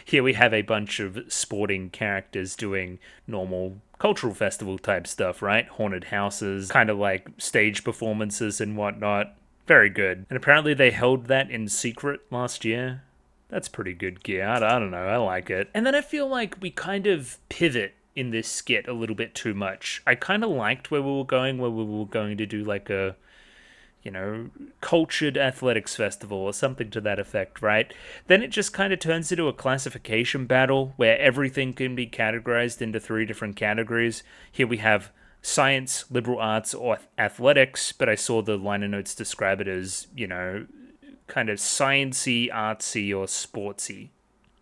Here we have a bunch of sporting characters doing normal cultural festival type stuff, right? Haunted houses, kind of like stage performances and whatnot. Very good. And apparently they held that in secret last year. That's pretty good gear. I don't know. I like it. And then I feel like we kind of pivot in this skit a little bit too much. I kind of liked where we were going to do like a, cultured athletics festival or something to that effect, right? Then it just kind of turns into a classification battle where everything can be categorized into 3 different categories. Here we have science, liberal arts, or athletics, but I saw the liner notes describe it as, kind of sciencey, artsy, or sportsy.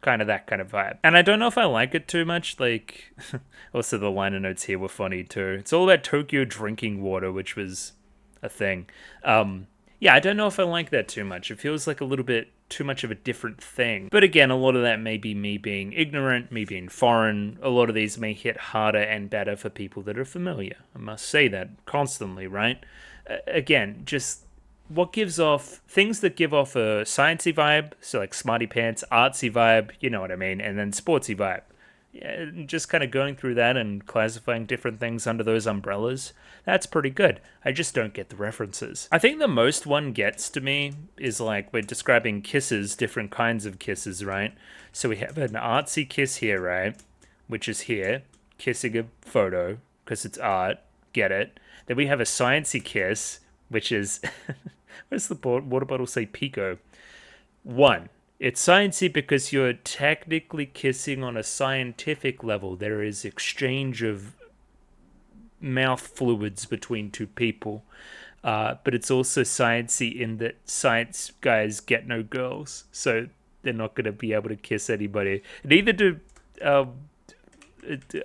Kind of that kind of vibe. And I don't know if I like it too much. Like, also the liner notes here were funny too. It's all about Tokyo drinking water, which was a thing. I don't know if I like that too much. It feels like a little bit too much of a different thing. But again, a lot of that may be me being ignorant, me being foreign. A lot of these may hit harder and better for people that are familiar. I must say that constantly, right? Again, just what gives off things that give off a sciencey vibe, so like smarty pants, artsy vibe, you know what I mean, and then sportsy vibe. Yeah, just kind of going through that and classifying different things under those umbrellas, that's pretty good. I just don't get the references. I think the most one gets to me is like we're describing kisses, different kinds of kisses, right? So we have an artsy kiss here, right? Which is here, kissing a photo, because it's art, get it. Then we have a sciencey kiss, which is, what does the water bottle say, Pico? 1. It's sciencey because you're technically kissing on a scientific level. There is exchange of mouth fluids between 2 people. But it's also sciencey in that science guys get no girls. So they're not going to be able to kiss anybody. Neither do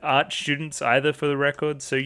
art students either, for the record. So,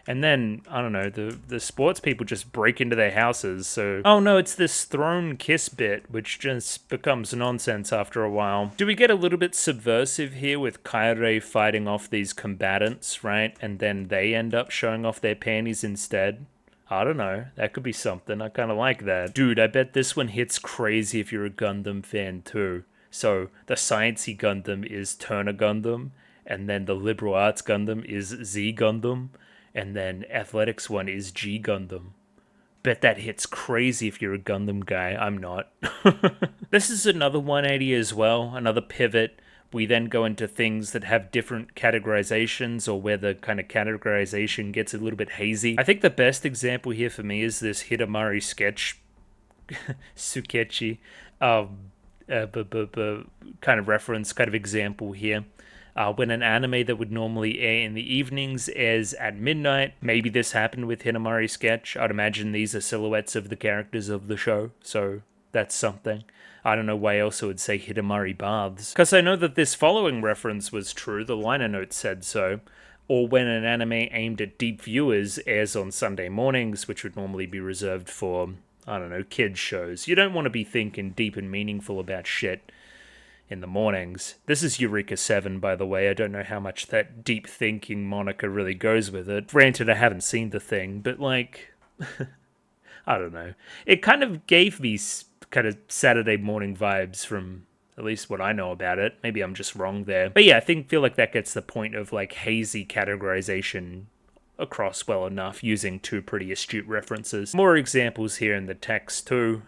and then I don't know, the sports people just break into their houses. So it's this throne kiss bit which just becomes nonsense after a while. Do we get a little bit subversive here with Kaire fighting off these combatants, right? And then they end up showing off their panties instead? I don't know. That could be something. I kind of like that. Dude, I bet this one hits crazy if you're a Gundam fan too. So the sciencey Gundam is Turner Gundam, and then the liberal arts Gundam is Z Gundam, and then athletics one is G Gundam. Bet that hits crazy if you're a Gundam guy. I'm not. This is another 180 as well, another pivot. We then go into things that have different categorizations, or where the kind of categorization gets a little bit hazy. I think the best example here for me is this Hidamari sketch, Sukechi, kind of reference, kind of example here. When an anime that would normally air in the evenings airs at midnight. Maybe this happened with Hidamari sketch. I'd imagine these are silhouettes of the characters of the show, so that's something. I don't know why else I would say Hidamari baths. Because I know that this following reference was true, the liner note said so. Or when an anime aimed at deep viewers airs on Sunday mornings, which would normally be reserved for, I don't know, kids shows. You don't want to be thinking deep and meaningful about shit in the mornings. This is Eureka 7, by the way. I don't know how much that deep thinking moniker really goes with it. Granted, I haven't seen the thing, but like, I don't know. It kind of gave me kind of Saturday morning vibes from at least what I know about it. Maybe I'm just wrong there. But yeah, feel like that gets the point of like hazy categorization across well enough, using 2 pretty astute references. More examples here in the text too.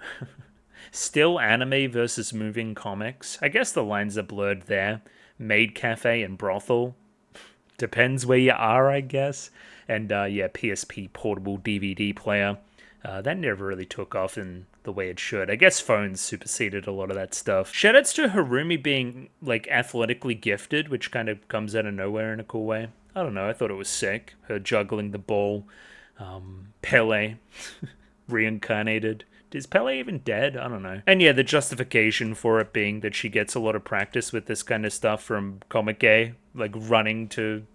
Still anime versus moving comics. I guess the lines are blurred there. Maid cafe and brothel. Depends where you are, I guess. And PSP portable DVD player. That never really took off in the way it should. I guess phones superseded a lot of that stuff. Shoutouts to Harumi being like athletically gifted, which kind of comes out of nowhere in a cool way. I don't know, I thought it was sick. Her juggling the ball. Pele reincarnated. Is Pele even dead? I don't know. And yeah, the justification for it being that she gets a lot of practice with this kind of stuff from Comic Gay, like running to,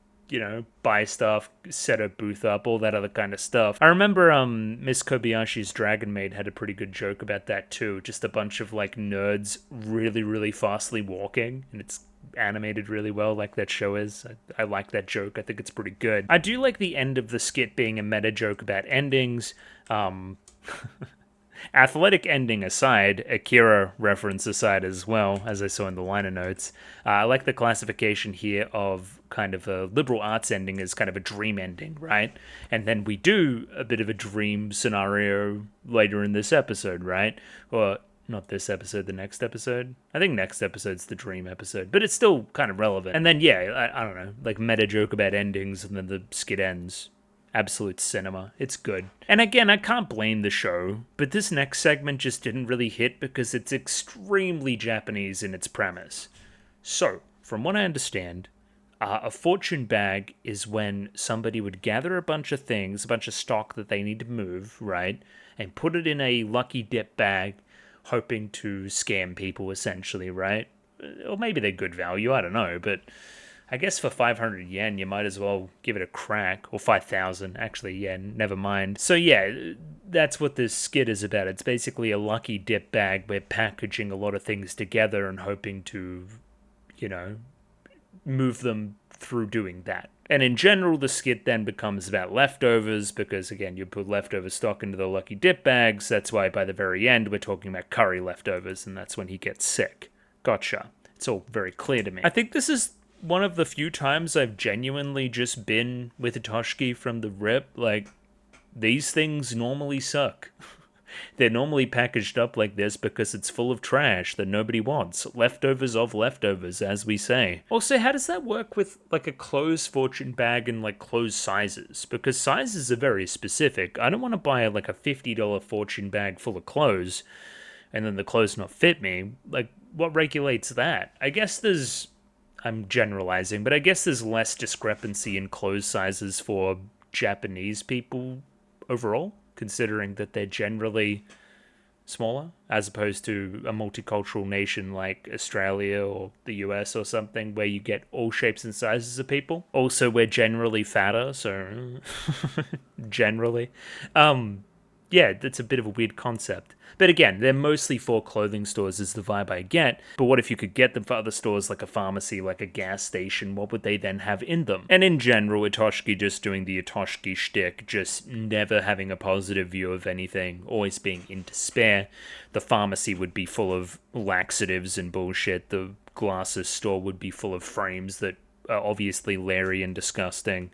buy stuff, set her booth up, all that other kind of stuff. I remember Miss Kobayashi's Dragon Maid had a pretty good joke about that too. Just a bunch of like nerds really, really fastly walking, and it's animated really well like that show is. I like that joke. I think it's pretty good. I do like the end of the skit being a meta joke about endings. Athletic ending aside, Akira reference aside as well, as I saw in the liner notes, I like the classification here of kind of a liberal arts ending as kind of a dream ending, right? And then we do a bit of a dream scenario later in this episode, right? Or Not this episode, the next episode. I think next episode's the dream episode, but it's still kind of relevant. And then, yeah, I don't know, like meta joke about endings, and then the skit ends. Absolute cinema. It's good. And again, I can't blame the show, but this next segment just didn't really hit because it's extremely Japanese in its premise. So, from what I understand, a fortune bag is when somebody would gather a bunch of things, a bunch of stock that they need to move, right? And put it in a lucky dip bag, hoping to scam people, essentially, right? Or maybe they're good value, I don't know, but I guess for 500 yen, you might as well give it a crack. Or 5,000, actually, yen, never mind. So yeah, that's what this skit is about. It's basically a lucky dip bag. We're packaging a lot of things together and hoping to, move them through doing that. And in general, the skit then becomes about leftovers because, again, you put leftover stock into the lucky dip bags. That's why by the very end, we're talking about curry leftovers, and that's when he gets sick. Gotcha. It's all very clear to me. I think this is one of the few times I've genuinely just been with Itoshiki from the rip. Like, these things normally suck. They're normally packaged up like this because it's full of trash that nobody wants. Leftovers of leftovers, as we say. Also, how does that work with, like, a clothes fortune bag and, like, clothes sizes? Because sizes are very specific. I don't want to buy, like, a $50 fortune bag full of clothes and then the clothes not fit me. Like, what regulates that? I guess there's... I'm generalizing, but I guess there's less discrepancy in clothes sizes for Japanese people overall, considering that they're generally smaller, as opposed to a multicultural nation like Australia or the US or something, where you get all shapes and sizes of people. Also, we're generally fatter, so generally. Yeah, that's a bit of a weird concept. But again, they're mostly for clothing stores is the vibe I get. But what if you could get them for other stores like a pharmacy, like a gas station? What would they then have in them? And in general, Itoshiki just doing the Itoshiki shtick, just never having a positive view of anything, always being in despair. The pharmacy would be full of laxatives and bullshit. The glasses store would be full of frames that are obviously leery and disgusting.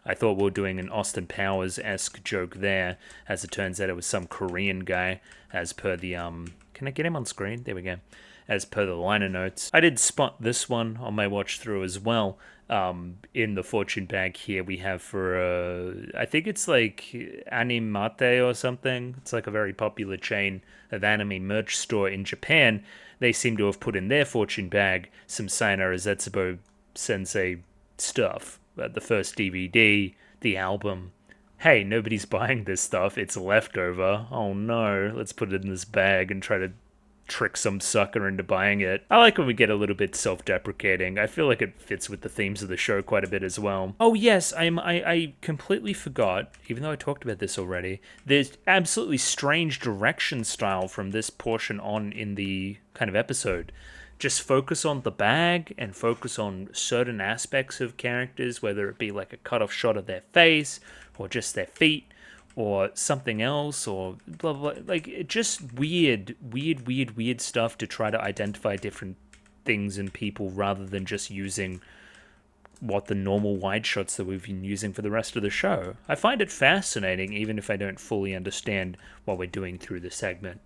I thought we were doing an Austin Powers-esque joke there. As it turns out, it was some Korean guy, as per the, Can I get him on screen? There we go. As per the liner notes. I did spot this one on my watch through as well. In the fortune bag here, we have for, I think it's like Animate or something. It's like a very popular chain of anime merch store in Japan. They seem to have put in their fortune bag some Sayonara Zetsubou Sensei stuff. The first DVD, the album. Hey, nobody's buying this stuff. It's leftover. Oh no, let's put it in this bag and try to trick some sucker into buying it. I like when we get a little bit self-deprecating. I feel like it fits with the themes of the show quite a bit as well. Oh yes, I completely forgot, even though I talked about this already, there's absolutely strange direction style from this portion on in the kind of episode. Just focus on the bag and focus on certain aspects of characters, whether it be like a cut-off shot of their face or just their feet or something else or blah, blah, blah. Like, just weird stuff to try to identify different things in people rather than just using what the normal wide shots that we've been using for the rest of the show. I find it fascinating, even if I don't fully understand what we're doing through the segment.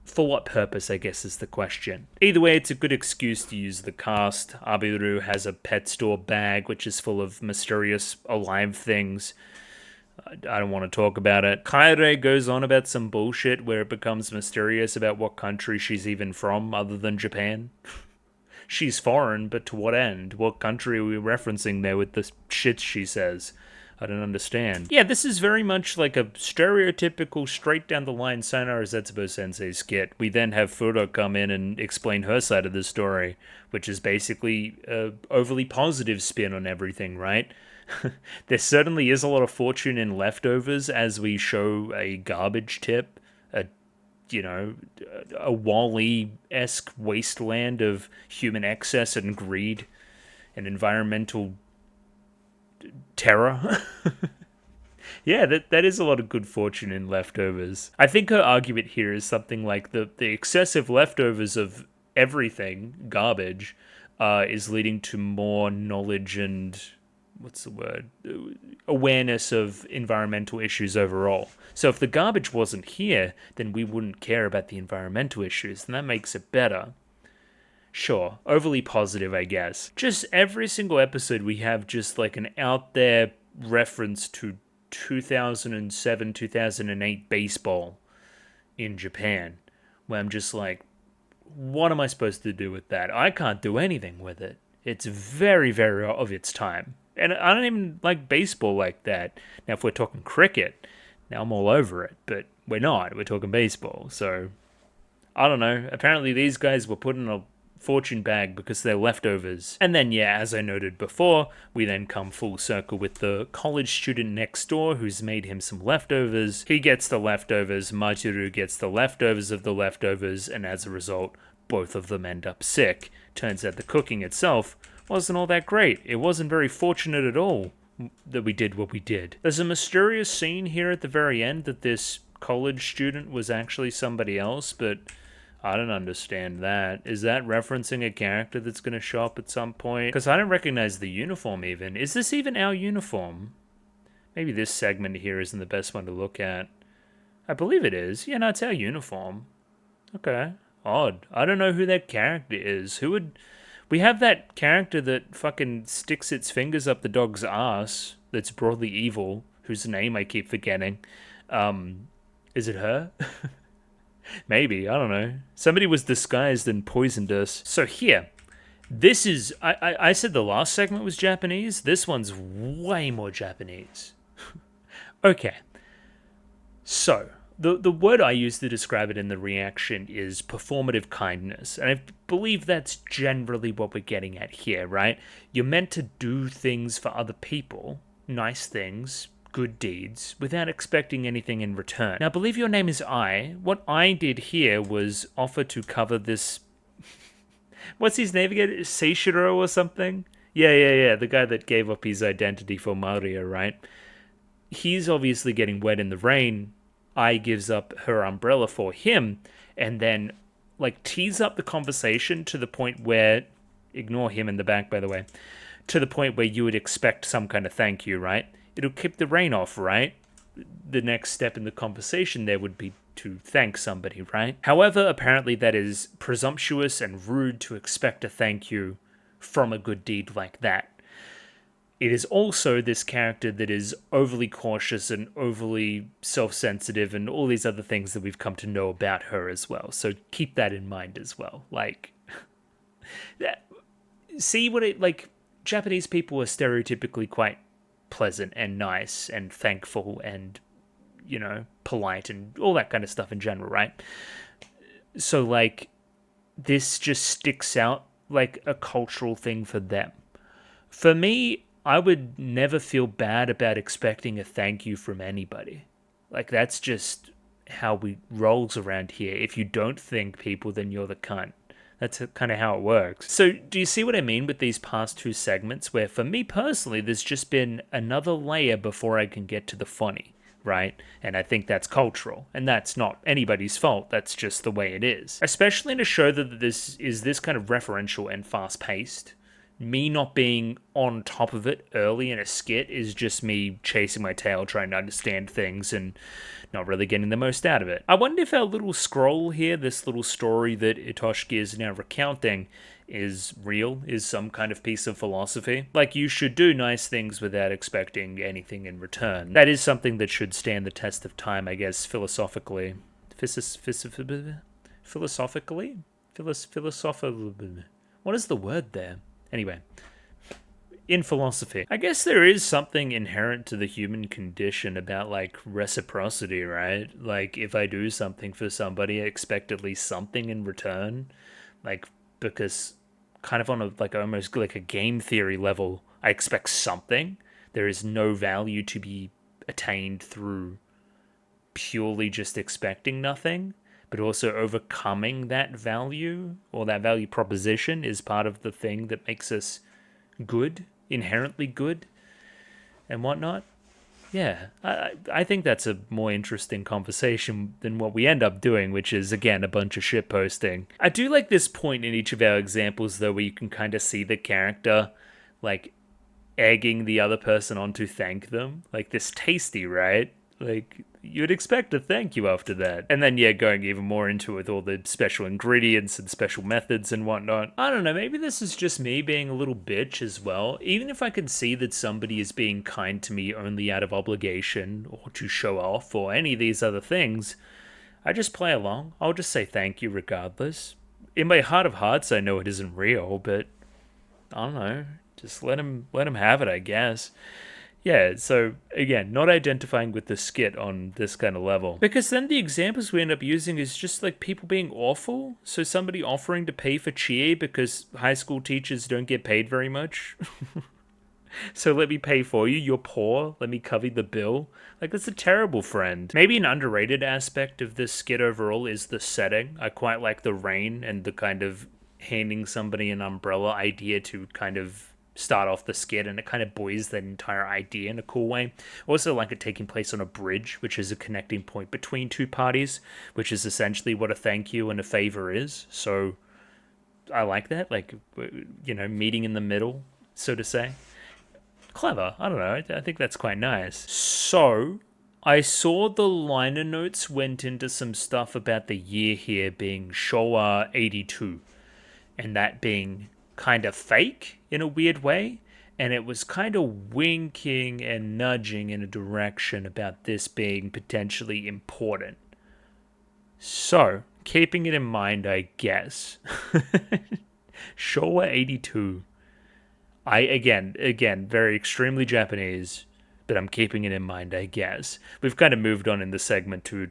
For what purpose, I guess, is the question. Either way, it's a good excuse to use the cast. Abiru has a pet store bag, which is full of mysterious alive things. I don't want to talk about it. Kaire goes on about some bullshit where it becomes mysterious about what country she's even from other than Japan. She's foreign, but to what end? What country are we referencing there with the shit she says? I don't understand. Yeah, this is very much like a stereotypical, straight-down-the-line Sayonara Zetsubou Sensei skit. We then have Furo come in and explain her side of the story, which is basically an overly positive spin on everything, right? There certainly is a lot of fortune in leftovers as we show a garbage tip, a Wall-E-esque wasteland of human excess and greed and environmental terror. Yeah, that is a lot of good fortune in leftovers. I think her argument here is something like the excessive leftovers of everything, garbage, is leading to more knowledge and what's the word? Awareness of environmental issues overall. So if the garbage wasn't here, then we wouldn't care about the environmental issues, and that makes it better. Sure, overly positive, I guess. Just every single episode we have just like an out there reference to 2007, 2008 baseball in Japan, where I'm just like, what am I supposed to do with that? I can't do anything with it. It's very, very of its time. And I don't even like baseball like that. Now, if we're talking cricket, now I'm all over it, but we're not. We're talking baseball. So, I don't know. Apparently, these guys were put in a fortune bag because they're leftovers. And then, yeah, as I noted before, we then come full circle with the college student next door who's made him some leftovers. He gets the leftovers, Majiru gets the leftovers of the leftovers, and as a result, both of them end up sick. Turns out the cooking itself wasn't all that great. It wasn't very fortunate at all that we did what we did. There's a mysterious scene here at the very end that this college student was actually somebody else, but I don't understand that. Is that referencing a character that's going to show up at some point? Because I don't recognize the uniform even. Is this even our uniform? Maybe this segment here isn't the best one to look at. I believe it is. Yeah, no, it's our uniform. Okay. Odd. I don't know who that character is. Who would... We have that character that fucking sticks its fingers up the dog's ass that's broadly evil, whose name I keep forgetting. Is it her? Maybe, I don't know. Somebody was disguised and poisoned us. So here, this is... I said the last segment was Japanese. This one's way more Japanese. Okay. So, the word I use to describe it in the reaction is performative kindness. And I believe that's generally what we're getting at here, right? You're meant to do things for other people, nice things, good deeds, without expecting anything in return. Now, I believe your name is I. What I did here was offer to cover this... What's his name again? Seishiro or something? Yeah. The guy that gave up his identity for Mario, right? He's obviously getting wet in the rain. I gives up her umbrella for him, and then, like, tease up the conversation to the point where... Ignore him in the back, by the way. To the point where you would expect some kind of thank you, right? It'll keep the rain off, right? The next step in the conversation there would be to thank somebody, right? However, apparently that is presumptuous and rude to expect a thank you from a good deed like that. It is also this character that is overly cautious and overly self-sensitive and all these other things that we've come to know about her as well. So keep that in mind as well. Like, see what it, like, Japanese people are stereotypically quite pleasant and nice and thankful and, you know, polite and all that kind of stuff in general, right? So, like, this just sticks out like a cultural thing for them. For me, I would never feel bad about expecting a thank you from anybody. Like, that's just how we rolls around here. If you don't thank people, then you're the cunt. That's kind of how it works. So do you see what I mean with these past two segments where for me personally, there's just been another layer before I can get to the funny, right? And I think that's cultural, and that's not anybody's fault. That's just the way it is. Especially in a show that this is this kind of referential and fast-paced. Me not being on top of it early in a skit is just me chasing my tail, trying to understand things and not really getting the most out of it. I wonder if our little scroll here, this little story that Itoshiki is now recounting, is real, is some kind of piece of philosophy. Like, you should do nice things without expecting anything in return. That is something that should stand the test of time, I guess, philosophically. Philosophically? What is the word there? Anyway, in philosophy, I guess there is something inherent to the human condition about, like, reciprocity, right? Like, if I do something for somebody, I expect at least something in return. Like, because kind of on a, like, almost like a game theory level, I expect something. There is no value to be attained through purely just expecting nothing. But also overcoming that value or that value proposition is part of the thing that makes us good, inherently good, and whatnot. Yeah, I think that's a more interesting conversation than what we end up doing, which is, again, a bunch of shit posting. I do like this point in each of our examples, though, where you can kind of see the character, like, egging the other person on to thank them. Like, this tasty, right? Like, you'd expect a thank you after that. And then, yeah, going even more into it with all the special ingredients and special methods and whatnot. I don't know, maybe this is just me being a little bitch as well. Even if I can see that somebody is being kind to me only out of obligation or to show off or any of these other things, I just play along. I'll just say thank you regardless. In my heart of hearts, I know it isn't real, but I don't know. Just let him have it, I guess. Yeah, so again, not identifying with the skit on this kind of level. Because then the examples we end up using is just like people being awful. So somebody offering to pay for cheer because high school teachers don't get paid very much. So let me pay for you. You're poor. Let me cover the bill. Like, that's a terrible friend. Maybe an underrated aspect of this skit overall is the setting. I quite like the rain and the kind of handing somebody an umbrella idea to kind of start off the skit, and it kind of buoys that entire idea in a cool way. Also like it taking place on a bridge, which is a connecting point between two parties, which is essentially what a thank you and a favor is. So I like that, like, you know, meeting in the middle, so to say. Clever. I don't know. I think that's quite nice. So I saw the liner notes went into some stuff about the year here being Showa 82, and that being kind of fake in a weird way, and it was kind of winking and nudging in a direction about this being potentially important. So, keeping it in mind, I guess. Showa 82. Again, very extremely Japanese, but I'm keeping it in mind, I guess. We've kind of moved on in the segment to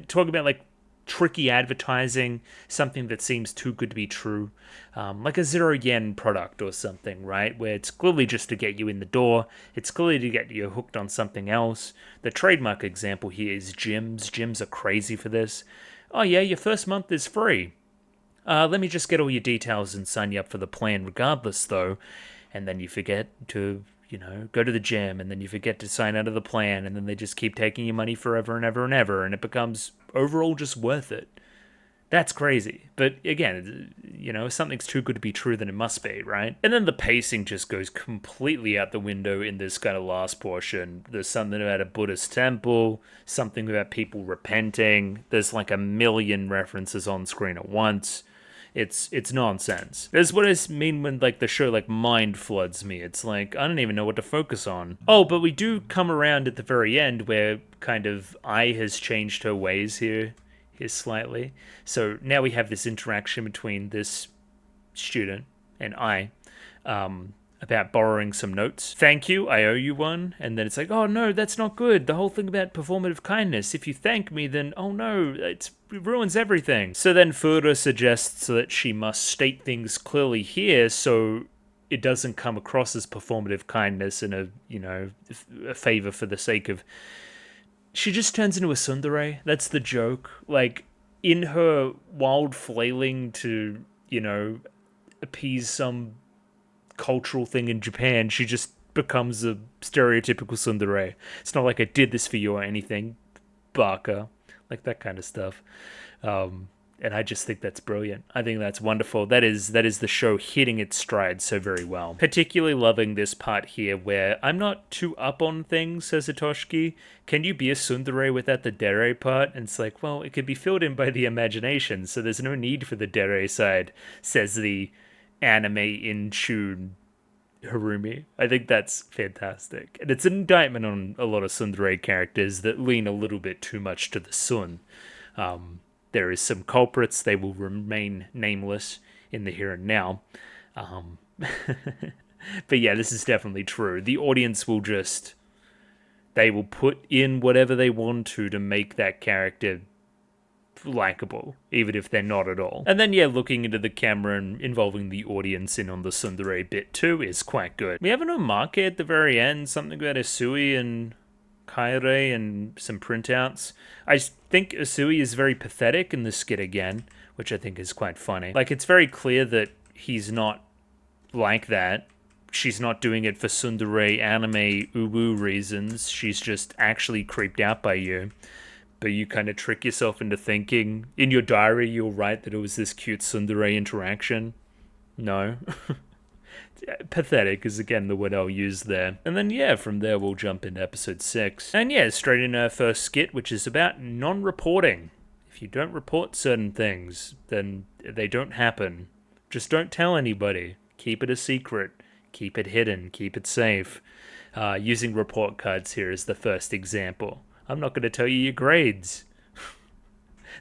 talk about, like, tricky advertising, something that seems too good to be true, like a 0 yen product or something, right? Where it's clearly just to get you in the door, it's clearly to get you hooked on something else. The trademark example here is gyms. Gyms are crazy for this. Oh yeah, your first month is free. Let me just get all your details and sign you up for the plan regardless, though. And then you forget to, you know, go to the gym, and then you forget to sign out of the plan, and then they just keep taking your money forever and ever and ever, and it becomes overall just worth it. That's crazy. But again, you know, if something's too good to be true, then it must be, right? And then the pacing just goes completely out the window in this kind of last portion. There's something about a Buddhist temple, something about people repenting. There's like a million references on screen at once. It's nonsense. That's what I mean when, like, the show, like, mind floods me. It's like, I don't even know what to focus on. Oh, but we do come around at the very end where kind of Ai has changed her ways here slightly. So now we have this interaction between this student and Ai, about borrowing some notes. Thank you, I owe you one. And then it's like, oh no, that's not good. The whole thing about performative kindness. If you thank me, then, oh no, it ruins everything. So then Fura suggests that she must state things clearly here so it doesn't come across as performative kindness and a favor for the sake of... She just turns into a tsundere. That's the joke. Like, in her wild flailing to, appease some cultural thing in Japan, she just becomes a stereotypical tsundere. It's not like I did this for you or anything, baka. Like that kind of stuff. And I just think that's brilliant. I think that's wonderful. That is the show hitting its stride so very well. Particularly loving this part here where I'm not too up on things, says Itoshiki. Can you be a tsundere without the dere part? And it's like, well, it could be filled in by the imagination, so there's no need for the dere side, says the anime in tune Harumi. I think that's fantastic. And it's an indictment on a lot of tsundere characters that lean a little bit too much to the sun. There is some culprits. They will remain nameless in the here and now. But yeah, this is definitely true. The audience will they will put in whatever they want to make that character likable, even if they're not at all. And then, yeah, looking into the camera and involving the audience in on the tsundere bit too is quite good. We have an omake at the very end, something about Usui and Kaire and some printouts. I think Usui is very pathetic in the skit again, which I think is quite funny. Like, it's very clear that he's not like that. She's not doing it for tsundere anime uwu reasons. She's just actually creeped out by you. But you kind of trick yourself into thinking, in your diary you'll write that it was this cute tsundere interaction. No. Pathetic is again the word I'll use there. And then yeah, from there we'll jump into episode 6. And yeah, straight into our first skit, which is about non-reporting. If you don't report certain things, then they don't happen. Just don't tell anybody. Keep it a secret. Keep it hidden. Keep it safe. Using report cards here is the first example. I'm not going to tell you your grades.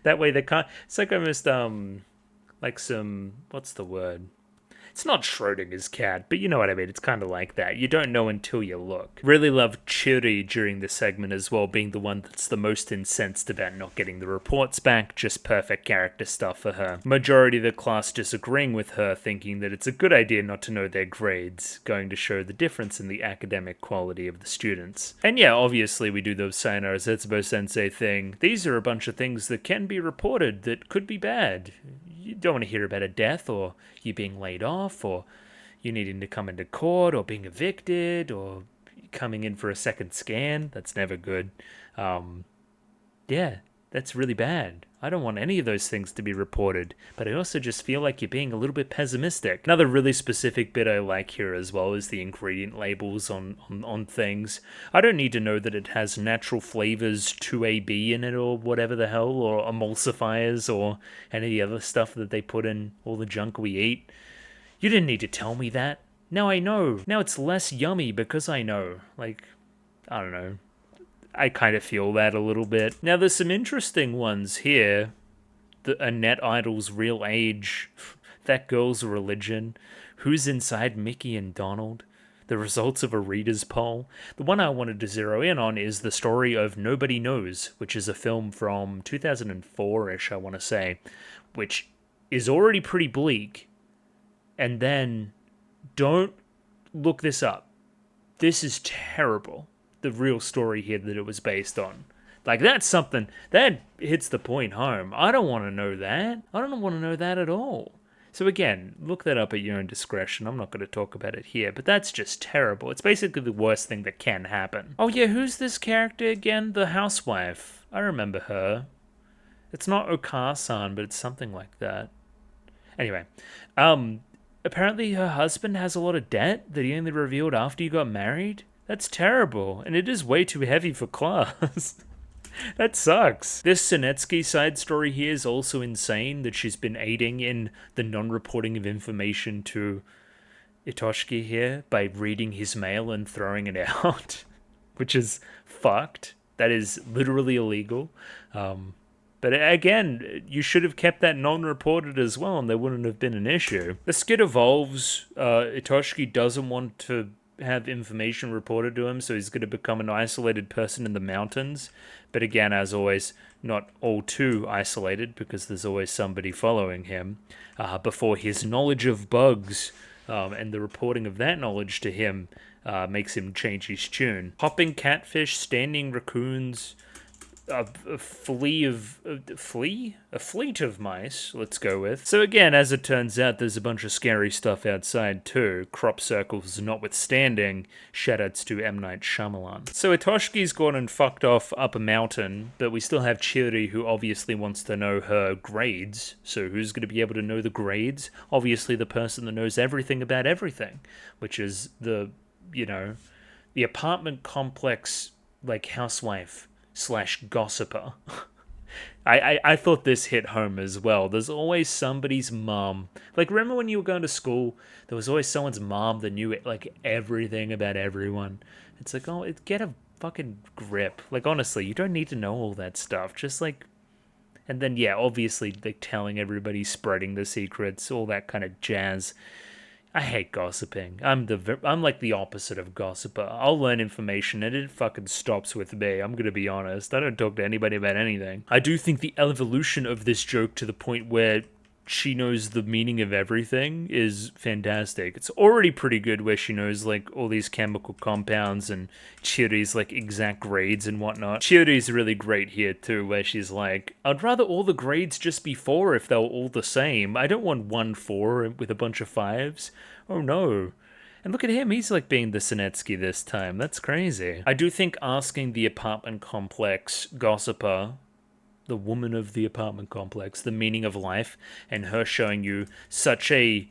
That way they can't... It's like almost, like some... What's the word? It's not Schrodinger's cat, but you know what I mean. It's kind of like that. You don't know until you look. Really love Chiri during this segment as well, being the one that's the most incensed about not getting the reports back. Just perfect character stuff for her. Majority of the class disagreeing with her, thinking that it's a good idea not to know their grades, going to show the difference in the academic quality of the students. And yeah, obviously we do the Sayonara Zetsubou Sensei thing. These are a bunch of things that can be reported that could be bad. You don't want to hear about a death, or you being laid off, or you needing to come into court, or being evicted, or coming in for a second scan. That's never good. Yeah, that's really bad. I don't want any of those things to be reported, but I also just feel like you're being a little bit pessimistic. Another really specific bit I like here as well is the ingredient labels on things. I don't need to know that it has natural flavors 2AB in it or whatever the hell, or emulsifiers or any of the other stuff that they put in all the junk we eat. You didn't need to tell me that. Now I know. Now it's less yummy because I know. Like, I don't know. I kind of feel that a little bit. Now, there's some interesting ones here. The Annette Idol's real age, that girl's religion, who's inside Mickey and Donald, the results of a reader's poll. The one I wanted to zero in on is the story of Nobody Knows, which is a film from 2004-ish, I want to say, which is already pretty bleak. And then, don't look this up. This is terrible. The real story here that it was based on. Like, that's something that hits the point home. I don't want to know that. I don't want to know that at all. So again, look that up at your own discretion. I'm not going to talk about it here, but that's just terrible. It's basically the worst thing that can happen. Oh yeah, who's this character again? The housewife. I remember her. It's not Okar-san, but it's something like that. Anyway, apparently her husband has a lot of debt that he only revealed after you got married. That's terrible, and it is way too heavy for class. That sucks. This Sonetsky side story here is also insane, that she's been aiding in the non-reporting of information to Itoshiki here by reading his mail and throwing it out, which is fucked. That is literally illegal. But again, you should have kept that non-reported as well, and there wouldn't have been an issue. The skit evolves. Itoshiki doesn't want to have information reported to him, so he's going to become an isolated person in the mountains. But again, as always, not all too isolated, because there's always somebody following him, before his knowledge of bugs and the reporting of that knowledge to him makes him change his tune. Hopping catfish, standing raccoons, a fleet of mice, let's go with. So again, as it turns out, there's a bunch of scary stuff outside too. Crop circles notwithstanding, shoutouts to M. Night Shyamalan. So Itoshiki's gone and fucked off up a mountain, but we still have Chiri, who obviously wants to know her grades. So who's going to be able to know the grades? Obviously the person that knows everything about everything, which is the apartment complex, like, housewife / gossiper. I thought this hit home as well. There's always somebody's mom. Like, remember when you were going to school, there was always someone's mom that knew like everything about everyone. It's like, oh, get a fucking grip. Like, honestly, you don't need to know all that stuff. Just like, and then yeah, obviously like telling everybody, spreading the secrets, all that kind of jazz. I hate gossiping. I'm like the opposite of gossiper. I'll learn information and it fucking stops with me. I'm gonna be honest. I don't talk to anybody about anything. I do think the evolution of this joke to the point where she knows the meaning of everything is fantastic. It's already pretty good where she knows like all these chemical compounds and Chiri's like exact grades and whatnot. Chiri's really great here too, where she's like, I'd rather all the grades just be 4 if they were all the same. I don't want 1 4 with a bunch of 5s. Oh no. And look at him, he's like being the Sonetsky this time. That's crazy. I do think asking the apartment complex gossiper, the woman of the apartment complex, the meaning of life, and her showing you such a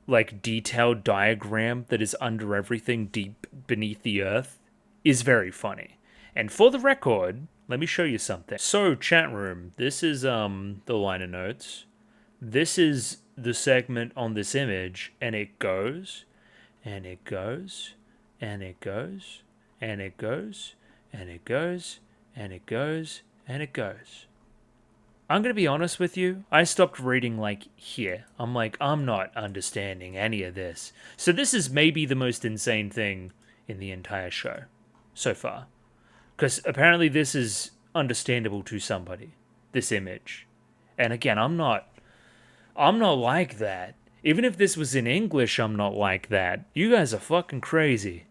like detailed diagram that is under everything deep beneath the earth is very funny. And for the record, let me show you something. So, chat room, this is the liner notes. This is the segment on this image, and it goes, and it goes, and it goes, and it goes, and it goes, and it goes, and it goes. I'm going to be honest with you, I stopped reading like here. I'm like, I'm not understanding any of this. So this is maybe the most insane thing in the entire show so far. Because apparently this is understandable to somebody, this image. And again, I'm not like that. Even if this was in English, I'm not like that. You guys are fucking crazy.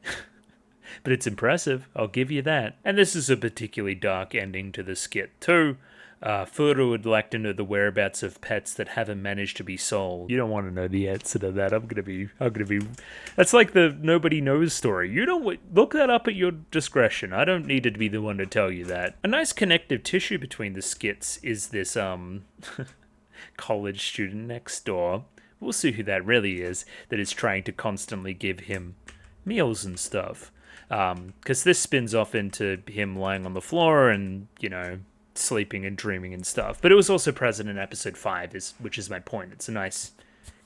But it's impressive, I'll give you that. And this is a particularly dark ending to the skit too. Furo would like to know the whereabouts of pets that haven't managed to be sold. You don't want to know the answer to that. I'm gonna be. That's like the nobody knows story. You don't look that up at your discretion. I don't need to be the one to tell you that. A nice connective tissue between the skits is this college student next door. We'll see who that really is. That is trying to constantly give him meals and stuff. Because this spins off into him lying on the floor and sleeping and dreaming and stuff. But it was also present in episode 5, which is my point. It's a nice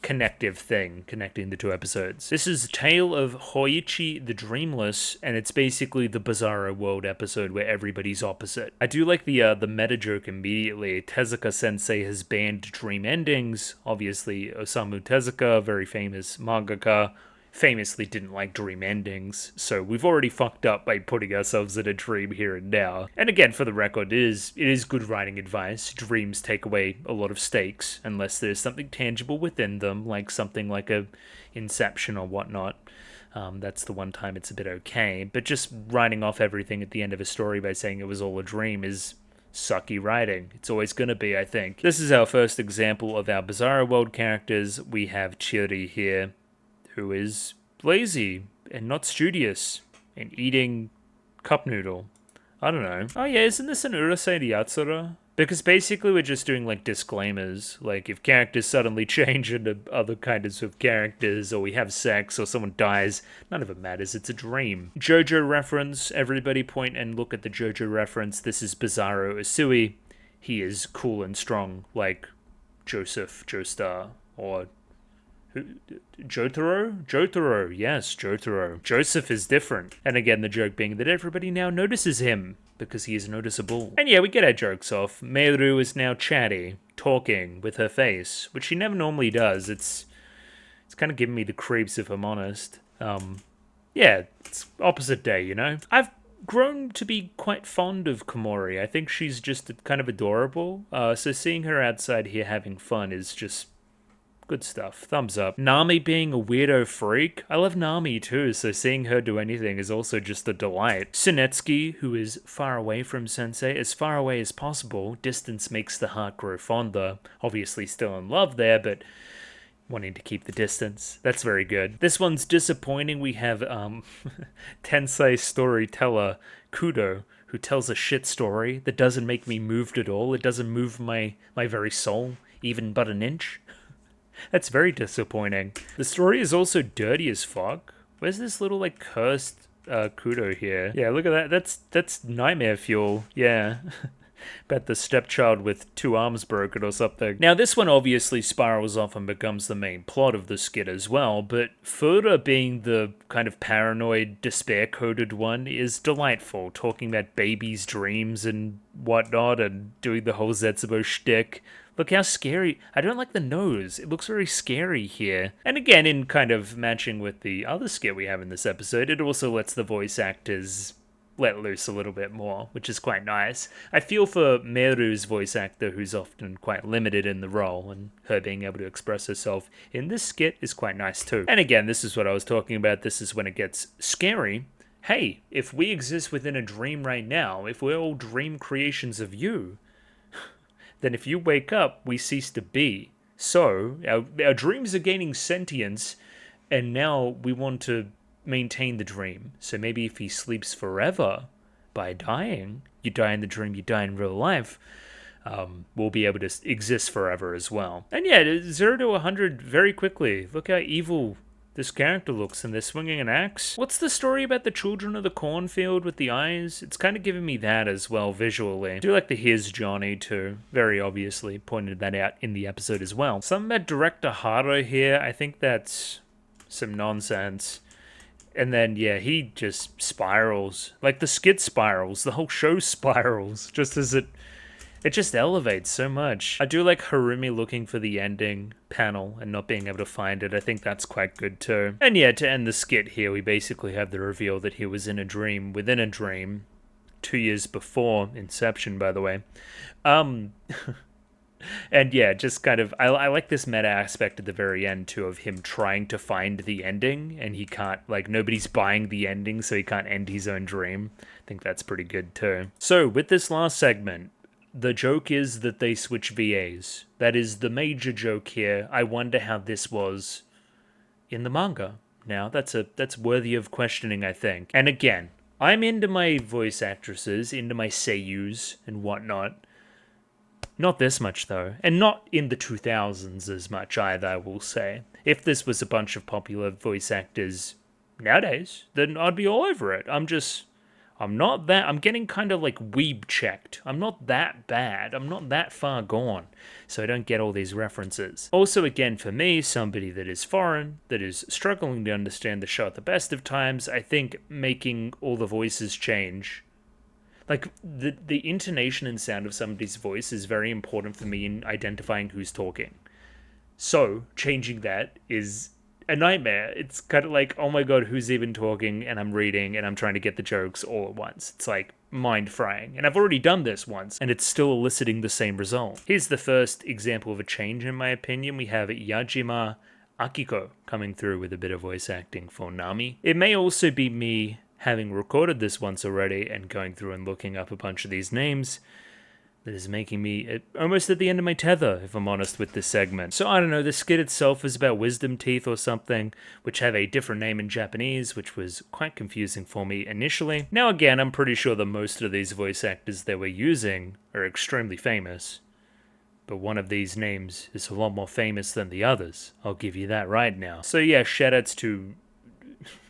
connective thing, connecting the two episodes. This is Tale of Hoichi the Dreamless, and it's basically the Bizarro World episode where everybody's opposite. I do like the meta joke immediately. Tezuka Sensei has banned dream endings. Obviously, Osamu Tezuka, very famous mangaka, famously didn't like dream endings, so we've already fucked up by putting ourselves in a dream here and now. And again, for the record, it is good writing advice. Dreams take away a lot of stakes, unless there's something tangible within them, like something like a Inception or whatnot. That's the one time it's a bit okay, but just writing off everything at the end of a story by saying it was all a dream is sucky writing. It's always going to be, I think. This is our first example of our Bizarro World characters. We have Chiri here, who is lazy and not studious and eating cup noodle. I don't know. Oh yeah, isn't this an Urusei Yatsura? Because basically we're just doing like disclaimers, like if characters suddenly change into other kinds of characters, or we have sex, or someone dies, none of it matters, it's a dream. JoJo reference, everybody point and look at the JoJo reference. This is Bizarro Usui. He is cool and strong, like Joseph Joestar, or Jotaro? Yes, Jotaro. Joseph is different. And again, the joke being that everybody now notices him because he is noticeable. And yeah, we get our jokes off. Meru is now chatty, talking with her face, which she never normally does. It's kind of giving me the creeps, if I'm honest. Yeah, it's opposite day, I've grown to be quite fond of Komori. I think she's just kind of adorable. So seeing her outside here having fun is just good stuff. Thumbs up. Nami being a weirdo freak. I love Nami too, so seeing her do anything is also just a delight. Tsunetsuki, who is far away from Sensei, as far away as possible. Distance makes the heart grow fonder. Obviously still in love there, but wanting to keep the distance. That's very good. This one's disappointing. We have Tensei storyteller Kudo, who tells a shit story that doesn't make me moved at all. It doesn't move my very soul, even but an inch. That's very disappointing. The story is also dirty as fuck. Where's this little, like, cursed Kudo here? Yeah, look at that. That's nightmare fuel. Yeah. Bet the stepchild with 2 arms broken or something. Now, this one obviously spirals off and becomes the main plot of the skit as well, but Fura being the kind of paranoid, despair-coded one is delightful, talking about babies' dreams and whatnot, and doing the whole Zetsubou shtick. Look how scary. I don't like the nose. It looks very scary here. And again, in kind of matching with the other skit we have in this episode, it also lets the voice actors let loose a little bit more, which is quite nice. I feel for Meru's voice actor, who's often quite limited in the role, and her being able to express herself in this skit is quite nice too. And again, this is what I was talking about. This is when it gets scary. Hey, if we exist within a dream right now, if we're all dream creations of you, then if you wake up, we cease to be. So, our dreams are gaining sentience, and now we want to maintain the dream. So maybe if he sleeps forever by dying, you die in the dream, you die in real life, will be able to exist forever as well. And yeah, 0 to 100 very quickly. Look how evil this character looks, and they're swinging an axe. What's the story about the children of the cornfield with the eyes? It's kind of giving me that as well visually. I do like the Here's Johnny too. Very obviously pointed that out in the episode as well. Something about Director Hato here, I think that's some nonsense. And then, yeah, he just spirals. Like the skit spirals, the whole show spirals, just as it just elevates so much. I do like Harumi looking for the ending panel and not being able to find it. I think that's quite good too. And yeah, to end the skit here, we basically have the reveal that he was in a dream within a dream 2 years before Inception, by the way. And yeah, just kind of, I like this meta aspect at the very end too, of him trying to find the ending, and he can't, like, nobody's buying the ending, so he can't end his own dream. I think that's pretty good too. So with this last segment, the joke is that they switch VAs. That is the major joke here. I wonder how this was in the manga. Now, that's worthy of questioning, I think. And again, I'm into my voice actresses, into my seiyus and whatnot. Not this much, though. And not in the 2000s as much either, I will say. If this was a bunch of popular voice actors nowadays, then I'd be all over it. I'm getting kind of like weeb checked. I'm not that bad. I'm not that far gone. So I don't get all these references. Also, again, for me, somebody that is foreign, that is struggling to understand the show at the best of times, I think making all the voices change. Like, the intonation and sound of somebody's voice is very important for me in identifying who's talking. So, changing that is a nightmare. It's kind of like, oh my god, who's even talking? And I'm reading and I'm trying to get the jokes all at once. It's like mind frying. And I've already done this once and it's still eliciting the same result. Here's the first example of a change in my opinion. We have Yajima Akiko coming through with a bit of voice acting for Nami. It may also be me having recorded this once already and going through and looking up a bunch of these names that is making me almost at the end of my tether, if I'm honest with this segment. So I don't know, the skit itself is about wisdom teeth or something, which have a different name in Japanese, which was quite confusing for me initially. Now again, I'm pretty sure that most of these voice actors they were using are extremely famous, but one of these names is a lot more famous than the others. I'll give you that right now. So yeah, shoutouts to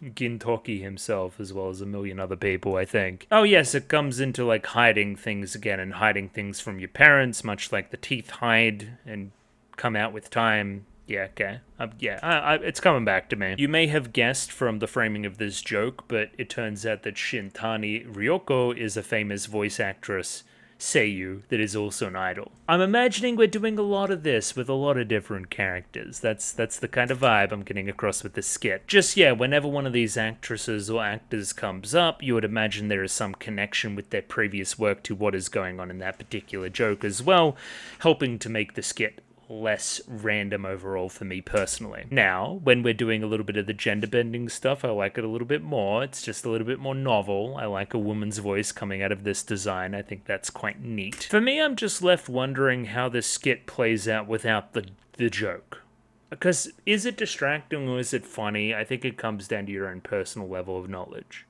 Gintoki himself, as well as a million other people, I think. Oh yes, it comes into like hiding things again, and hiding things from your parents, much like the teeth hide and come out with time. Yeah, okay. It's coming back to me. You may have guessed from the framing of this joke, but it turns out that Shintani Ryoko is a famous voice actress, seiyu, that is also an idol. I'm imagining we're doing a lot of this with a lot of different characters. That's the kind of vibe I'm getting across with this skit. Just, yeah, whenever one of these actresses or actors comes up, you would imagine there is some connection with their previous work to what is going on in that particular joke as well, helping to make the skit less random overall for me personally. Now, when we're doing a little bit of the gender bending stuff, I like it a little bit more. It's just a little bit more novel. I like a woman's voice coming out of this design. I think that's quite neat. For me, I'm just left wondering how this skit plays out without the joke. Because is it distracting or is it funny? I think it comes down to your own personal level of knowledge.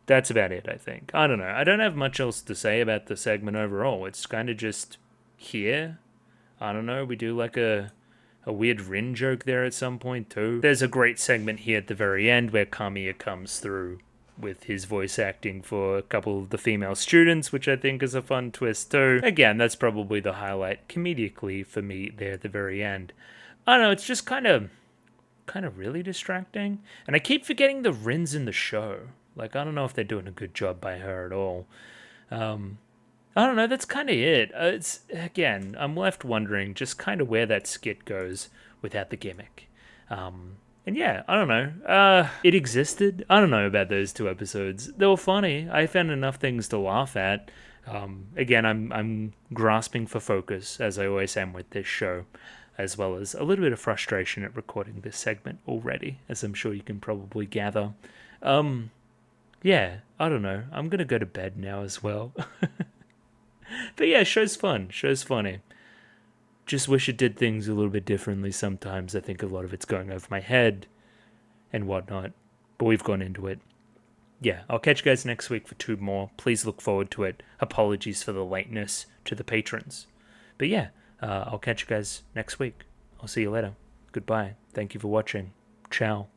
That's about it, I think. I don't know. I don't have much else to say about the segment overall. It's kind of just here. I don't know, we do like a weird Rin joke there at some point too. There's a great segment here at the very end where Kamiya comes through with his voice acting for a couple of the female students, which I think is a fun twist too. Again, that's probably the highlight comedically for me there at the very end. I don't know, it's just kind of really distracting. And I keep forgetting the Rin's in the show. Like, I don't know if they're doing a good job by her at all. I don't know, that's kind of it. It's, again, I'm left wondering just kind of where that skit goes without the gimmick. And yeah, I don't know. It existed. I don't know about those two episodes. They were funny. I found enough things to laugh at. Again, I'm grasping for focus, as I always am with this show, as well as a little bit of frustration at recording this segment already, as I'm sure you can probably gather. Yeah, I don't know. I'm going to go to bed now as well. But yeah, show's fun. Show's funny. Just wish it did things a little bit differently sometimes. I think a lot of it's going over my head and whatnot. But we've gone into it. Yeah, I'll catch you guys next week for 2 more. Please look forward to it. Apologies for the lateness. to the patrons. But yeah, I'll catch you guys next week. I'll see you later. Goodbye. Thank you for watching. Ciao.